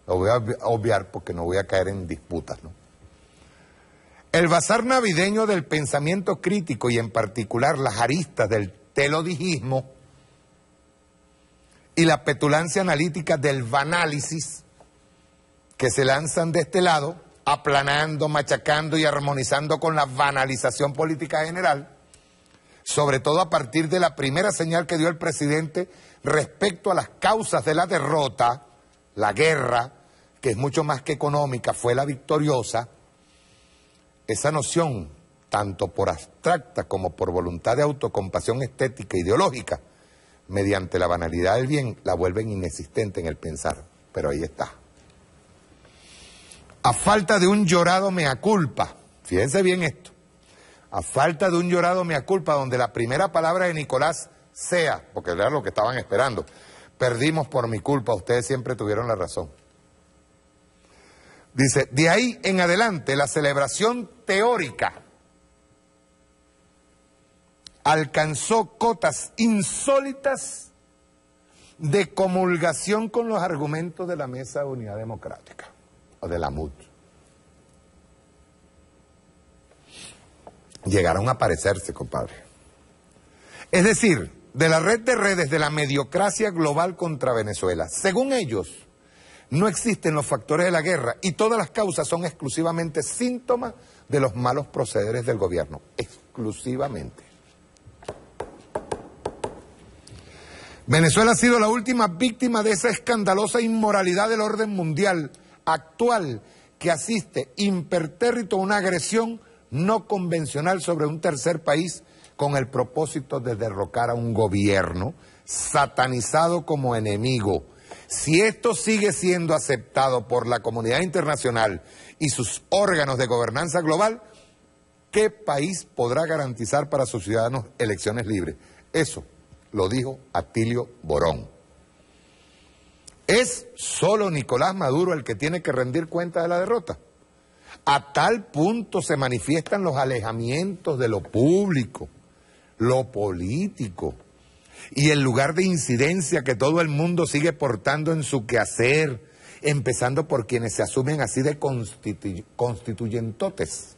Lo voy a obviar porque no voy a caer en disputas, ¿no? El bazar navideño del pensamiento crítico y en particular las aristas del telodijismo y la petulancia analítica del vanálisis que se lanzan de este lado, aplanando, machacando y armonizando con la banalización política general, sobre todo a partir de la primera señal que dio el presidente respecto a las causas de la derrota, la guerra, que es mucho más que económica, fue la victoriosa. Esa noción, tanto por abstracta como por voluntad de autocompasión estética e ideológica, mediante la banalidad del bien, la vuelven inexistente en el pensar. Pero ahí está. A falta de un llorado mea culpa, fíjense bien esto, a falta de un llorado mea culpa, donde la primera palabra de Nicolás sea, porque era lo que estaban esperando, perdimos por mi culpa, ustedes siempre tuvieron la razón. Dice, de ahí en adelante la celebración teórica alcanzó cotas insólitas de comulgación con los argumentos de la Mesa de Unidad Democrática, o de la MUD. Llegaron a parecerse, compadre. Es decir, de la red de redes de la mediocracia global contra Venezuela. Según ellos, no existen los factores de la guerra y todas las causas son exclusivamente síntomas de los malos procederes del gobierno. Exclusivamente. Venezuela ha sido la última víctima de esa escandalosa inmoralidad del orden mundial actual que asiste impertérrito a una agresión no convencional sobre un tercer país con el propósito de derrocar a un gobierno satanizado como enemigo. Si esto sigue siendo aceptado por la comunidad internacional y sus órganos de gobernanza global, ¿qué país podrá garantizar para sus ciudadanos elecciones libres? Eso lo dijo Atilio Borón. ¿Es solo Nicolás Maduro el que tiene que rendir cuenta de la derrota? A tal punto se manifiestan los alejamientos de lo público, lo político, y el lugar de incidencia que todo el mundo sigue portando en su quehacer, empezando por quienes se asumen así de constituyentotes.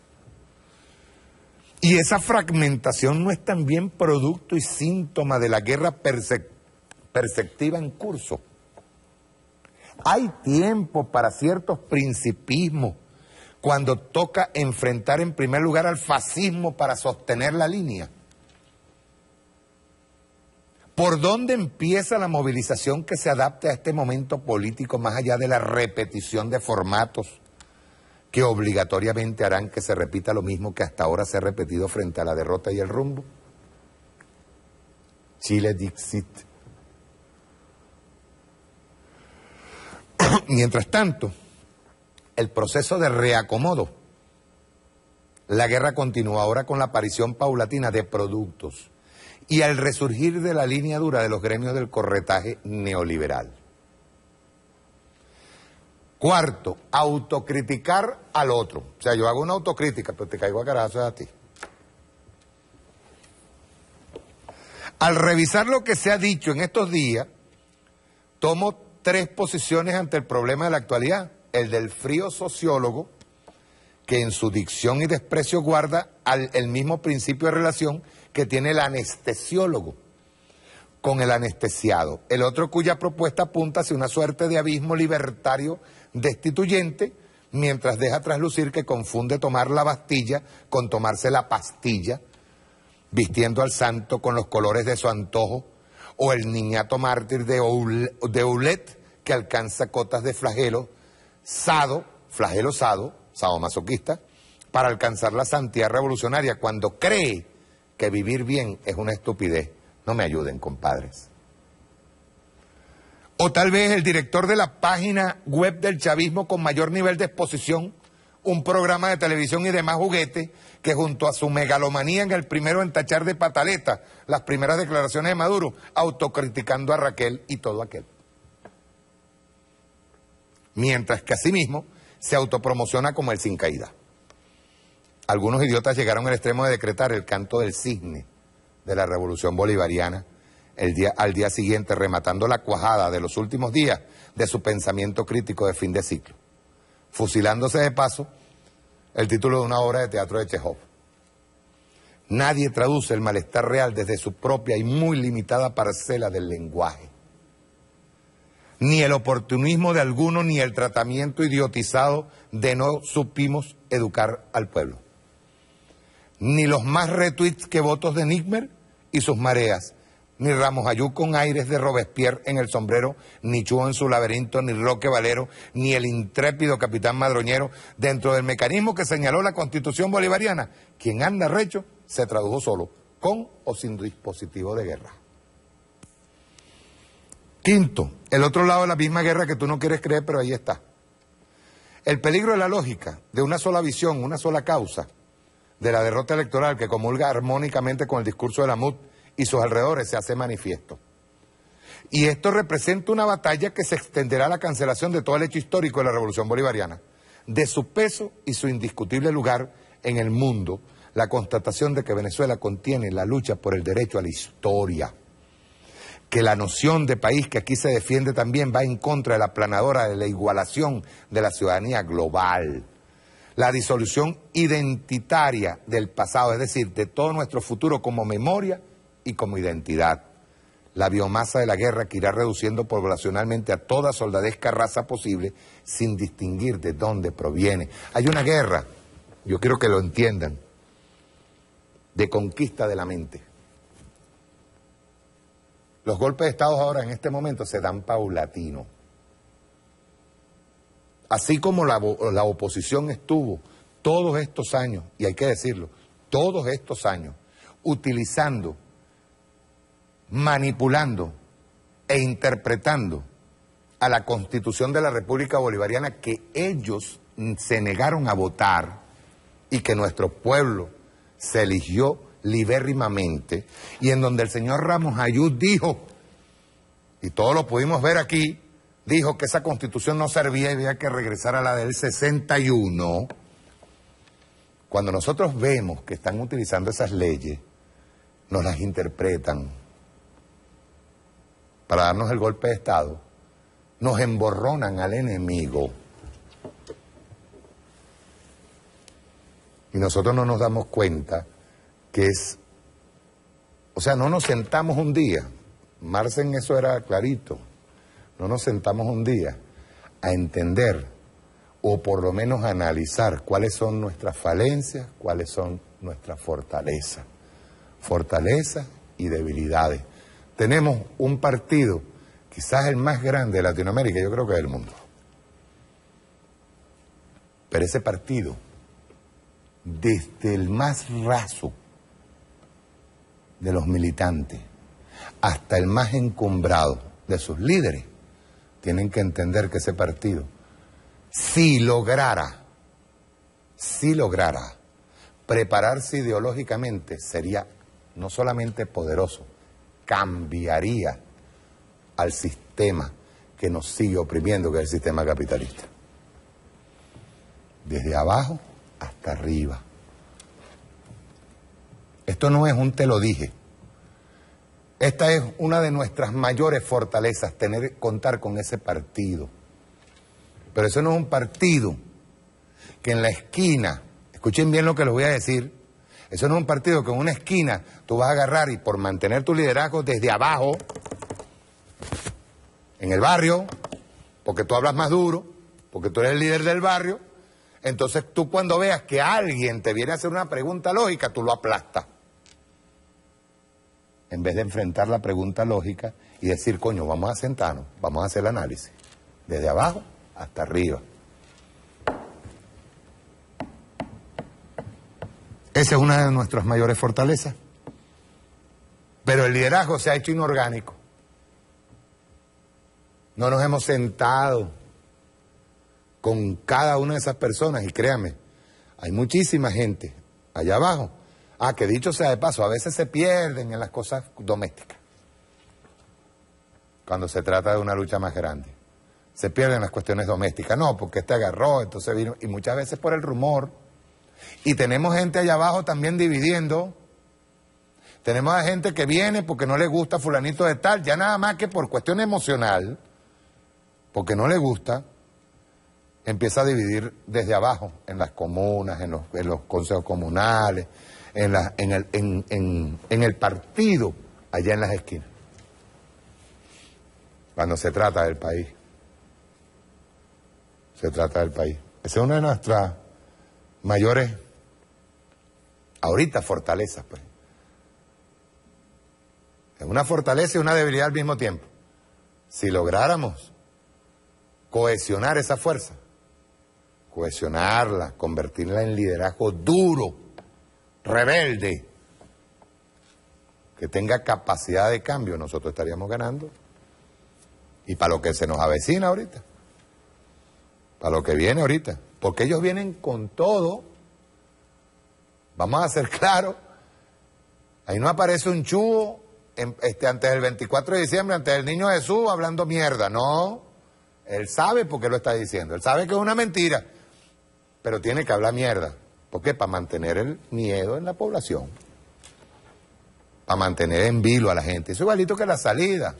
Y esa fragmentación no es también producto y síntoma de la guerra perceptiva en curso. Hay tiempo para ciertos principismos cuando toca enfrentar en primer lugar al fascismo para sostener la línea. ¿Por dónde empieza la movilización que se adapte a este momento político más allá de la repetición de formatos que obligatoriamente harán que se repita lo mismo que hasta ahora se ha repetido frente a la derrota y el rumbo? Chile Dixit. Mientras tanto, el proceso de reacomodo, la guerra continúa ahora con la aparición paulatina de productos y al resurgir de la línea dura de los gremios del corretaje neoliberal. Cuarto, autocriticar al otro. O sea, yo hago una autocrítica, pero te caigo a carazos a ti. Al revisar lo que se ha dicho en estos días, tomo 3 posiciones ante el problema de la actualidad. El del frío sociólogo, que en su dicción y desprecio guarda el mismo principio de relación que tiene el anestesiólogo con el anestesiado. El otro cuya propuesta apunta hacia una suerte de abismo libertario destituyente, mientras deja traslucir que confunde tomar la Bastilla con tomarse la pastilla, vistiendo al santo con los colores de su antojo, o el niñato mártir de Oulet, que alcanza cotas de flagelo sado, sadomasoquista, para alcanzar la santidad revolucionaria, cuando cree que vivir bien es una estupidez. No me ayuden, compadres. O tal vez el director de la página web del chavismo con mayor nivel de exposición, un programa de televisión y demás juguetes, que junto a su megalomanía en el primero en tachar de pataleta las primeras declaraciones de Maduro, autocriticando a Raquel y todo aquel. Mientras que asimismo se autopromociona como el sin caída. Algunos idiotas llegaron al extremo de decretar el canto del cisne de la revolución bolivariana al día siguiente, rematando la cuajada de los últimos días de su pensamiento crítico de fin de ciclo, fusilándose de paso el título de una obra de teatro de Chekhov. Nadie traduce el malestar real desde su propia y muy limitada parcela del lenguaje. Ni el oportunismo de alguno, ni el tratamiento idiotizado de no supimos educar al pueblo. Ni los más retweets que votos de Nickmer y sus mareas, ni Ramos Ayú con aires de Robespierre en el sombrero, ni Chuo en su laberinto, ni Roque Valero, ni el intrépido capitán Madroñero, dentro del mecanismo que señaló la Constitución bolivariana. Quien anda recho se tradujo solo, con o sin dispositivo de guerra. Quinto, el otro lado de la misma guerra que tú no quieres creer, pero ahí está. El peligro de la lógica, de una sola visión, una sola causa, de la derrota electoral que comulga armónicamente con el discurso de la MUD y sus alrededores, se hace manifiesto. Y esto representa una batalla que se extenderá a la cancelación de todo el hecho histórico de la Revolución Bolivariana, de su peso y su indiscutible lugar en el mundo, la constatación de que Venezuela contiene la lucha por el derecho a la historia, que la noción de país que aquí se defiende también va en contra de la aplanadora de la igualación de la ciudadanía global, la disolución identitaria del pasado, es decir, de todo nuestro futuro como memoria y como identidad, la biomasa de la guerra que irá reduciendo poblacionalmente a toda soldadesca raza posible sin distinguir de dónde proviene. Hay una guerra, yo quiero que lo entiendan, de conquista de la mente. Los golpes de Estado ahora en este momento se dan paulatino. Así como la oposición estuvo todos estos años, y hay que decirlo, todos estos años, utilizando, manipulando e interpretando a la Constitución de la República Bolivariana que ellos se negaron a votar y que nuestro pueblo se eligió libérrimamente, y en donde el señor Ramos Ayud dijo, y todos lo pudimos ver aquí, dijo que esa Constitución no servía y había que regresar a la del 61. Cuando nosotros vemos que están utilizando esas leyes, nos las interpretan para darnos el golpe de Estado, nos emborronan al enemigo. Y nosotros no nos damos cuenta que es, o sea, no nos sentamos un día, Marx en eso era clarito, no nos sentamos un día a entender o por lo menos a analizar cuáles son nuestras falencias, cuáles son nuestras fortalezas y debilidades. Tenemos un partido, quizás el más grande de Latinoamérica, yo creo que del mundo, pero ese partido, desde el más raso de los militantes hasta el más encumbrado de sus líderes, tienen que entender que ese partido, si lograra prepararse ideológicamente, sería no solamente poderoso, cambiaría al sistema que nos sigue oprimiendo, que es el sistema capitalista. Desde abajo hasta arriba. Esto no es un te lo dije. Esta es una de nuestras mayores fortalezas, contar con ese partido. Pero eso no es un partido que en la esquina, escuchen bien lo que les voy a decir, eso no es un partido que en una esquina tú vas a agarrar y por mantener tu liderazgo desde abajo, en el barrio, porque tú hablas más duro, porque tú eres el líder del barrio, entonces tú cuando veas que alguien te viene a hacer una pregunta lógica, tú lo aplastas. En vez de enfrentar la pregunta lógica y decir, coño, vamos a sentarnos, vamos a hacer el análisis, desde abajo hasta arriba. Esa es una de nuestras mayores fortalezas. Pero el liderazgo se ha hecho inorgánico. No nos hemos sentado con cada una de esas personas, y créanme, hay muchísima gente allá abajo. Que dicho sea de paso, a veces se pierden en las cosas domésticas. Cuando se trata de una lucha más grande. Se pierden las cuestiones domésticas. No, porque este agarró, entonces vino. Y muchas veces por el rumor. Y tenemos gente allá abajo también dividiendo. Tenemos a gente que viene porque no le gusta fulanito de tal, ya nada más que por cuestión emocional, porque no le gusta, empieza a dividir desde abajo, en las comunas, en los consejos comunales, en el partido, allá en las esquinas. Cuando se trata del país. Se trata del país. Esa es una de nuestras mayores, ahorita, fortalezas, pues. Es una fortaleza y una debilidad al mismo tiempo. Si lográramos cohesionar esa fuerza, cohesionarla, convertirla en liderazgo duro, rebelde, que tenga capacidad de cambio, nosotros estaríamos ganando. Y para lo que se nos avecina ahorita, para lo que viene ahorita, porque ellos vienen con todo. Vamos a ser claros, ahí no aparece un chubo antes del 24 de diciembre, antes del Niño Jesús, hablando mierda, no. Él sabe por qué lo está diciendo, él sabe que es una mentira, pero tiene que hablar mierda. ¿Por qué? Para mantener el miedo en la población, para mantener en vilo a la gente. Eso es igualito que la salida.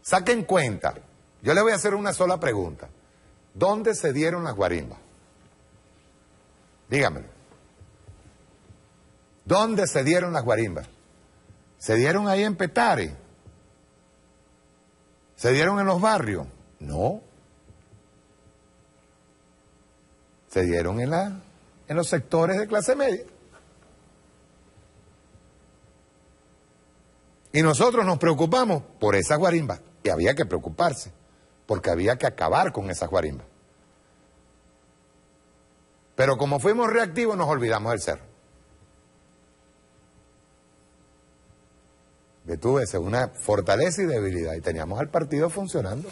Saquen cuenta, yo le voy a hacer una sola pregunta. ¿Dónde se dieron las guarimbas? Dígamelo. ¿Dónde se dieron las guarimbas? ¿Se dieron ahí en Petare? ¿Se dieron en los barrios? No. Se dieron en los sectores de clase media. Y nosotros nos preocupamos por esas guarimbas. Y había que preocuparse, porque había que acabar con esas guarimbas. Pero como fuimos reactivos, nos olvidamos del cerro. Esa es una fortaleza y debilidad. Y teníamos al partido funcionando.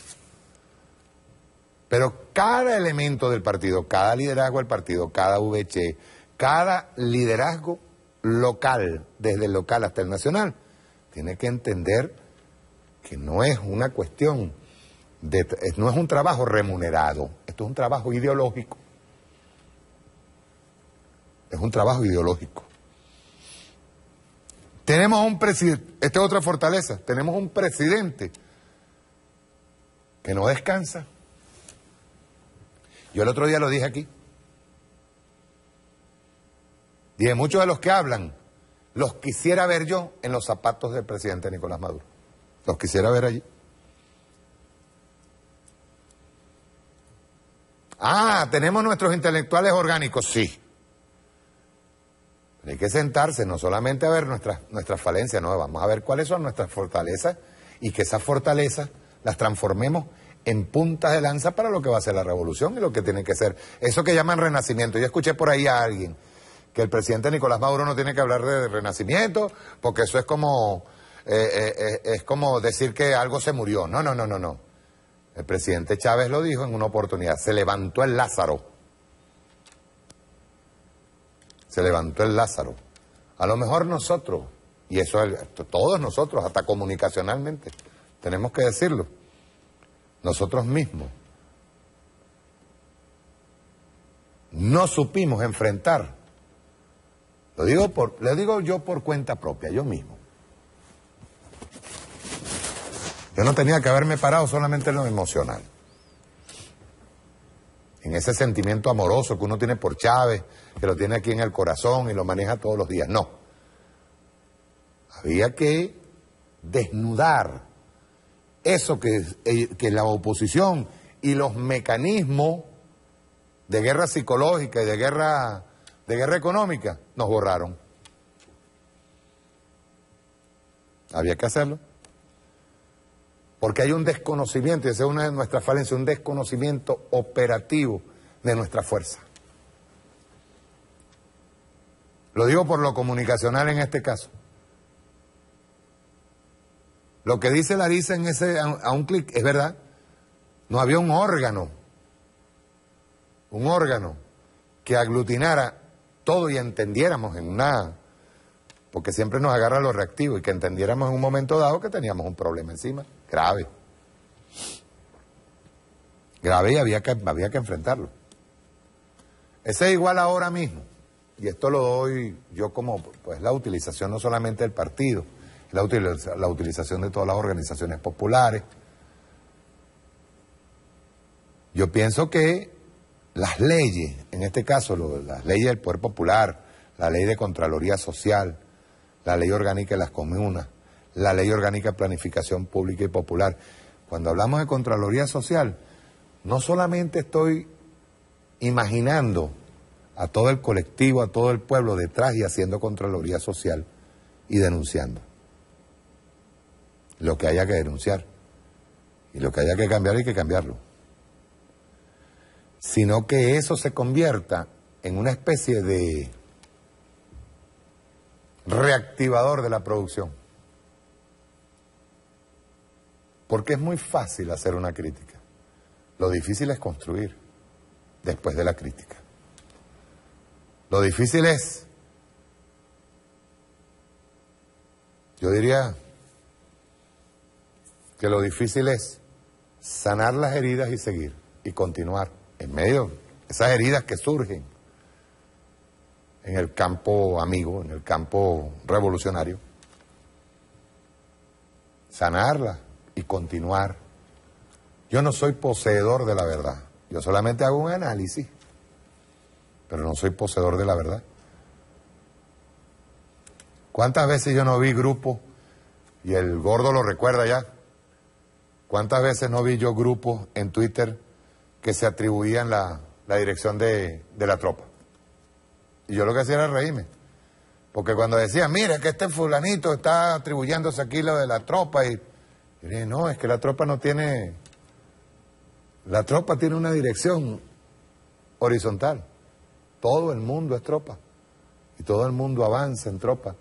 Pero cada elemento del partido, cada liderazgo del partido, cada VC, cada liderazgo local, desde el local hasta el nacional, tiene que entender que no es una cuestión, no es un trabajo remunerado, esto es un trabajo ideológico. Es un trabajo ideológico. Tenemos un presidente, esta es otra fortaleza, tenemos un presidente que no descansa. Yo el otro día lo dije aquí. Dije, muchos de los que hablan, los quisiera ver yo en los zapatos del presidente Nicolás Maduro. Los quisiera ver allí. Ah, ¿tenemos nuestros intelectuales orgánicos? Sí. Hay que sentarse, no solamente a ver nuestras falencias, no, vamos a ver cuáles son nuestras fortalezas y que esas fortalezas las transformemos en puntas de lanza para lo que va a ser la revolución y lo que tiene que ser. Eso que llaman renacimiento. Yo escuché por ahí a alguien que el presidente Nicolás Maduro no tiene que hablar de renacimiento porque eso es como decir que algo se murió. No. El presidente Chávez lo dijo en una oportunidad, se levantó el Lázaro. Se levantó el Lázaro. A lo mejor nosotros, y eso es, todos nosotros, hasta comunicacionalmente, tenemos que decirlo, nosotros mismos no supimos enfrentar, lo digo yo por cuenta propia, yo mismo. Yo no tenía que haberme parado solamente en lo emocional, en ese sentimiento amoroso que uno tiene por Chávez, que lo tiene aquí en el corazón y lo maneja todos los días. No. Había que desnudar eso que la oposición y los mecanismos de guerra psicológica y de guerra económica nos borraron. Había que hacerlo. Porque hay un desconocimiento, y esa es una de nuestras falencias, un desconocimiento operativo de nuestra fuerza. Lo digo por lo comunicacional en este caso. Lo que dice Larisa en a un clic es verdad. No había un órgano que aglutinara todo y entendiéramos porque siempre nos agarra lo reactivo, y que entendiéramos en un momento dado que teníamos un problema encima, grave. Grave, y había que enfrentarlo. Ese es igual ahora mismo, y esto lo doy yo como pues la utilización no solamente del partido, la utilización de todas las organizaciones populares. Yo pienso que las leyes, en este caso las leyes del Poder Popular, la ley de Contraloría Social, la ley orgánica de las comunas, la ley orgánica de planificación pública y popular. Cuando hablamos de Contraloría Social, no solamente estoy imaginando a todo el colectivo, a todo el pueblo detrás y haciendo Contraloría Social y denunciando lo que haya que denunciar y lo que haya que cambiar hay que cambiarlo, sino que eso se convierta en una especie de reactivador de la producción. Porque es muy fácil hacer una crítica. Lo difícil es construir después de la crítica. Lo difícil es, yo diría que lo difícil es sanar las heridas y seguir y continuar en medio de esas heridas que surgen en el campo amigo, en el campo revolucionario. Sanarlas y continuar. Yo no soy poseedor de la verdad, yo solamente hago un análisis, pero no soy poseedor de la verdad. ¿Cuántas veces yo no vi grupos, y el gordo lo recuerda ya, cuántas veces no vi yo grupos en Twitter que se atribuían la dirección de la tropa? Y yo lo que hacía era reírme, porque cuando decían, mira, que este fulanito está atribuyéndose aquí lo de la tropa, y yo dije, no, es que la tropa no tiene, la tropa tiene una dirección horizontal. Todo el mundo es tropa, y todo el mundo avanza en tropa.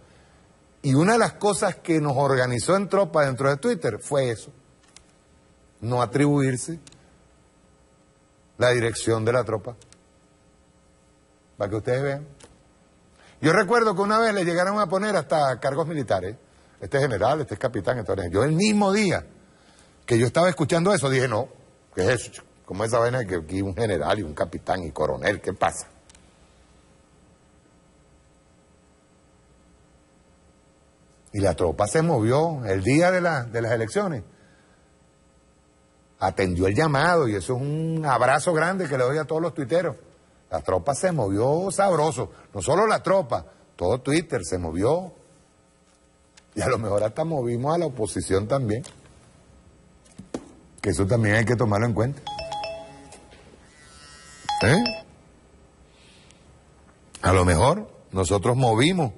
Y una de las cosas que nos organizó en tropa dentro de Twitter fue eso, no atribuirse la dirección de la tropa, para que ustedes vean. Yo recuerdo que una vez le llegaron a poner hasta cargos militares, este es general, este es capitán, entonces yo el mismo día que yo estaba escuchando eso dije, no, ¿qué es eso? ¿Cómo es esa vaina de que aquí un general y un capitán y coronel? ¿Qué pasa? Y la tropa se movió el día de las elecciones. Atendió el llamado, y eso es un abrazo grande que le doy a todos los tuiteros. La tropa se movió sabroso. No solo la tropa, todo Twitter se movió. Y a lo mejor hasta movimos a la oposición también. Que eso también hay que tomarlo en cuenta. A lo mejor nosotros movimos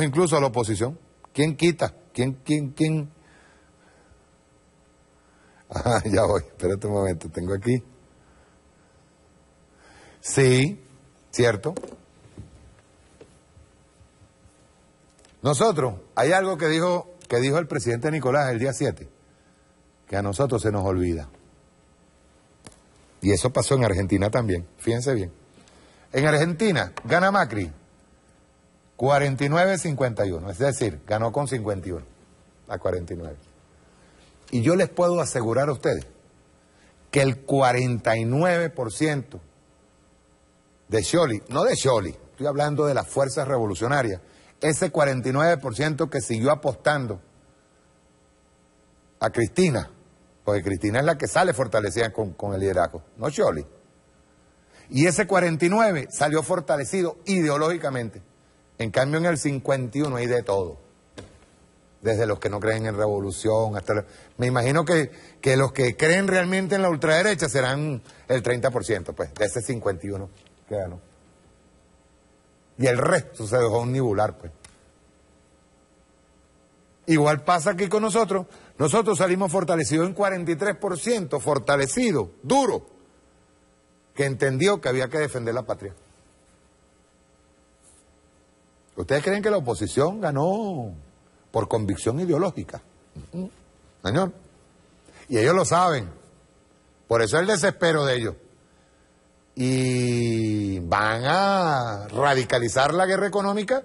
incluso a la oposición. ¿Quién quita? ¿Quién? Ah, ya voy, espérate un momento, tengo aquí. Sí, cierto. Nosotros, hay algo que dijo el presidente Nicolás el día 7, que a nosotros se nos olvida. Y eso pasó en Argentina también, fíjense bien. En Argentina gana Macri 49-51, es decir, ganó con 51 a 49. Y yo les puedo asegurar a ustedes que el 49% de Scioli, no de Scioli, estoy hablando de las fuerzas revolucionarias, ese 49% que siguió apostando a Cristina, porque Cristina es la que sale fortalecida con el liderazgo, no Scioli. Y ese 49% salió fortalecido ideológicamente. En cambio, en el 51 hay de todo. Desde los que no creen en revolución hasta... Me imagino que los que creen realmente en la ultraderecha serán el 30%, pues, de ese 51 que ganó. Y el resto se dejó nibular, pues. Igual pasa aquí con nosotros. Nosotros salimos fortalecidos en 43%, fortalecido, duro, que entendió que había que defender la patria. ¿Ustedes creen que la oposición ganó por convicción ideológica? Señor. Y ellos lo saben. Por eso el desespero de ellos. Y van a radicalizar la guerra económica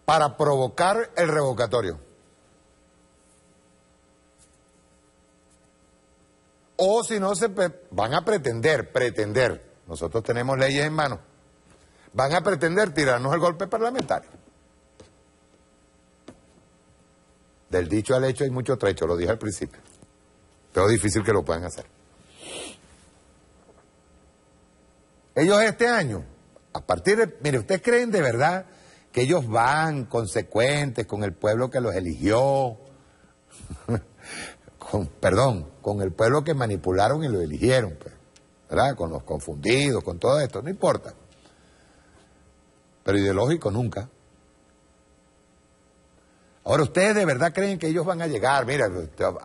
para provocar el revocatorio. O si no, van a pretender, nosotros tenemos leyes en mano, van a pretender tirarnos el golpe parlamentario. Del dicho al hecho hay mucho trecho, lo dije al principio. Pero es difícil que lo puedan hacer. Ellos este año, a partir de... Mire, ¿ustedes creen de verdad que ellos van consecuentes con el pueblo que los eligió? con el pueblo que manipularon y lo eligieron, pues, ¿verdad? Con los confundidos, con todo esto, no importa. Pero ideológico nunca. Ahora, ¿ustedes de verdad creen que ellos van a llegar? Mira,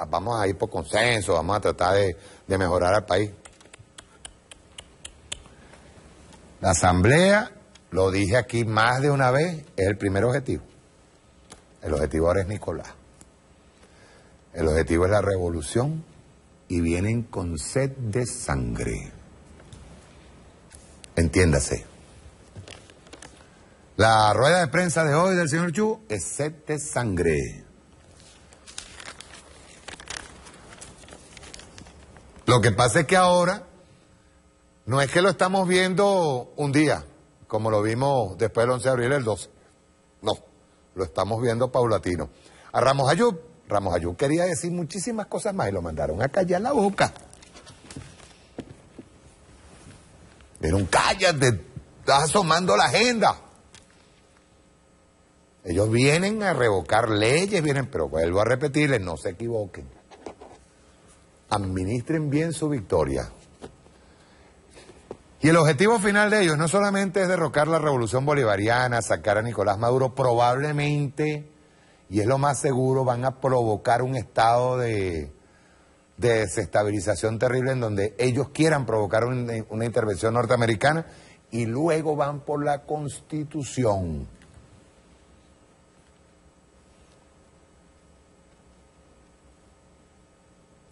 vamos a ir por consenso, vamos a tratar de mejorar al país. La asamblea, lo dije aquí más de una vez, es el primer objetivo. El objetivo ahora es Nicolás. El objetivo es la revolución y vienen con sed de sangre. Entiéndase. La rueda de prensa de hoy del señor Chu es sed de sangre. Lo que pasa es que ahora no es que lo estamos viendo un día, como lo vimos después del 11 de abril, el 12. No, lo estamos viendo paulatino. A Ramos Ayub quería decir muchísimas cosas más y lo mandaron a callar la boca. Vieron, cállate, estás asomando la agenda. Ellos vienen a revocar leyes, pero vuelvo a repetirles, no se equivoquen. Administren bien su victoria. Y el objetivo final de ellos no solamente es derrocar la revolución bolivariana, sacar a Nicolás Maduro, probablemente, y es lo más seguro, van a provocar un estado de desestabilización terrible en donde ellos quieran provocar una intervención norteamericana y luego van por la Constitución.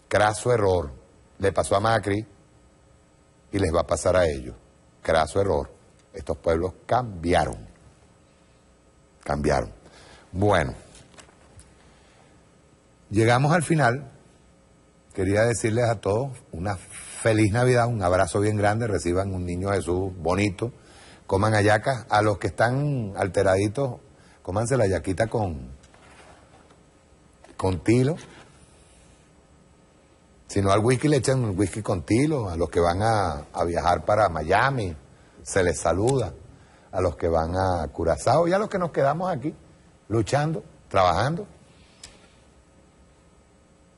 Craso error. Le pasó a Macri y les va a pasar a ellos. Craso error. Estos pueblos cambiaron. Cambiaron. Bueno. Llegamos al final. Quería decirles a todos una feliz Navidad, un abrazo bien grande, reciban un niño Jesús bonito, coman hallacas. A los que están alteraditos, cómanse la hallaquita con tilo. Si no al whisky le echan un whisky con tilo. A los que van a viajar para Miami se les saluda. A los que van a Curazao y a los que nos quedamos aquí luchando, trabajando,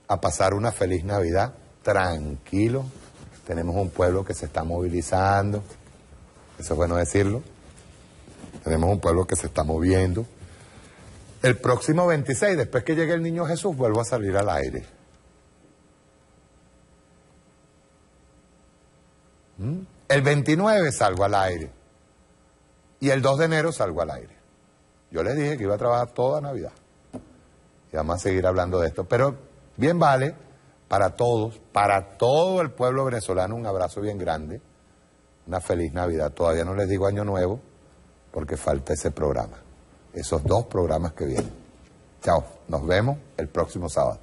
a pasar una feliz Navidad, tranquilo. Tenemos un pueblo que se está movilizando, eso es bueno decirlo. Tenemos un pueblo que se está moviendo. El próximo 26, después que llegue el niño Jesús, vuelvo a salir al aire. El 29 salgo al aire. Y el 2 de enero salgo al aire. Yo les dije que iba a trabajar toda Navidad. Y vamos a seguir hablando de esto. Pero bien vale, para todos, para todo el pueblo venezolano, un abrazo bien grande. Una feliz Navidad. Todavía no les digo Año Nuevo, porque falta ese programa. Esos 2 programas que vienen. Chao, nos vemos el próximo sábado.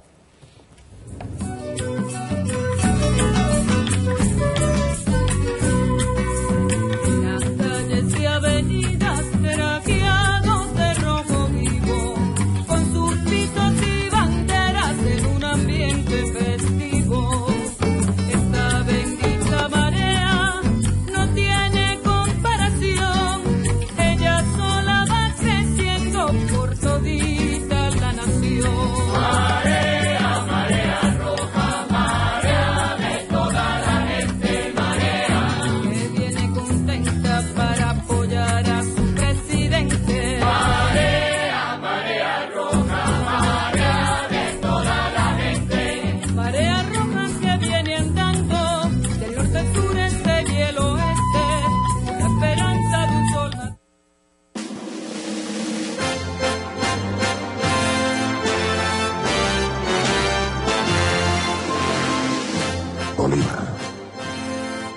Bolívar,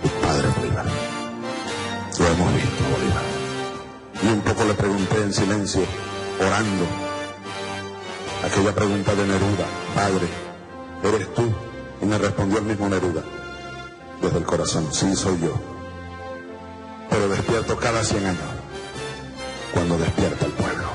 tu padre Bolívar. Lo hemos visto, Bolívar. Y un poco le pregunté en silencio, orando, aquella pregunta de Neruda: Padre, ¿eres tú? Y me respondió el mismo Neruda, desde el corazón: sí, soy yo. Pero despierto cada 100 años, cuando despierta el pueblo.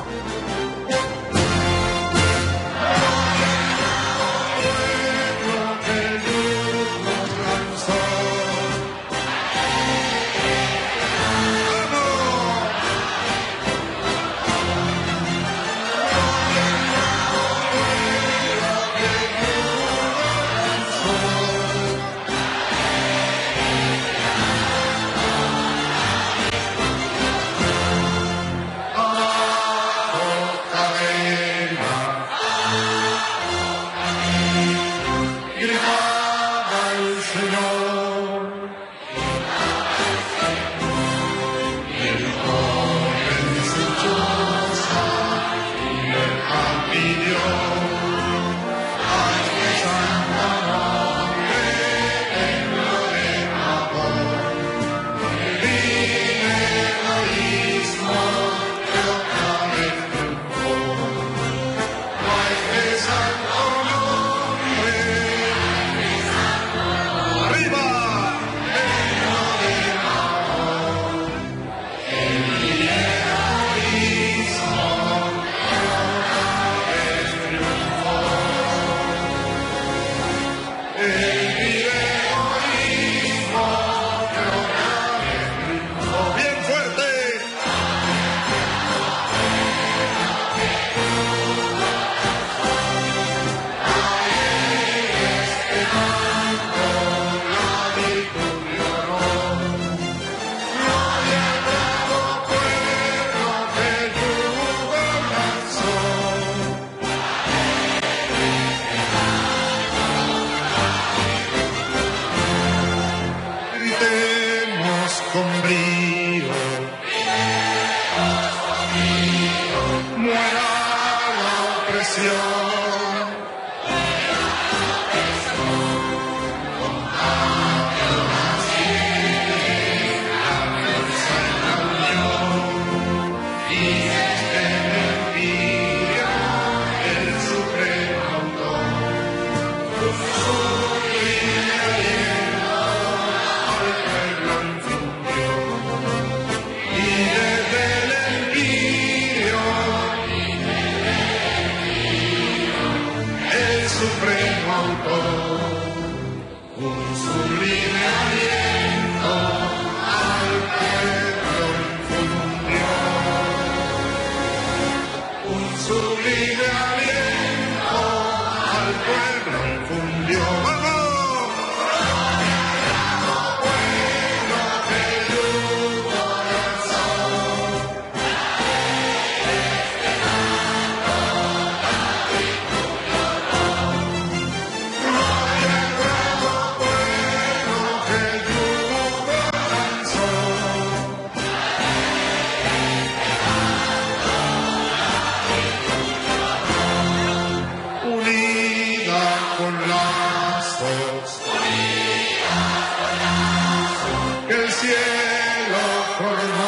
cielo formó.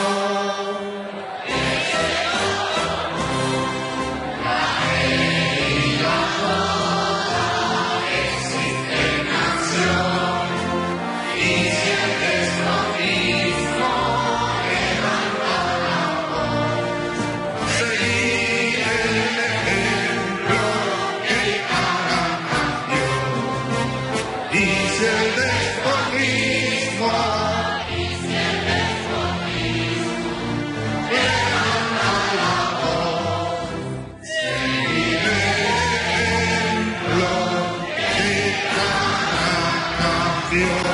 Dios.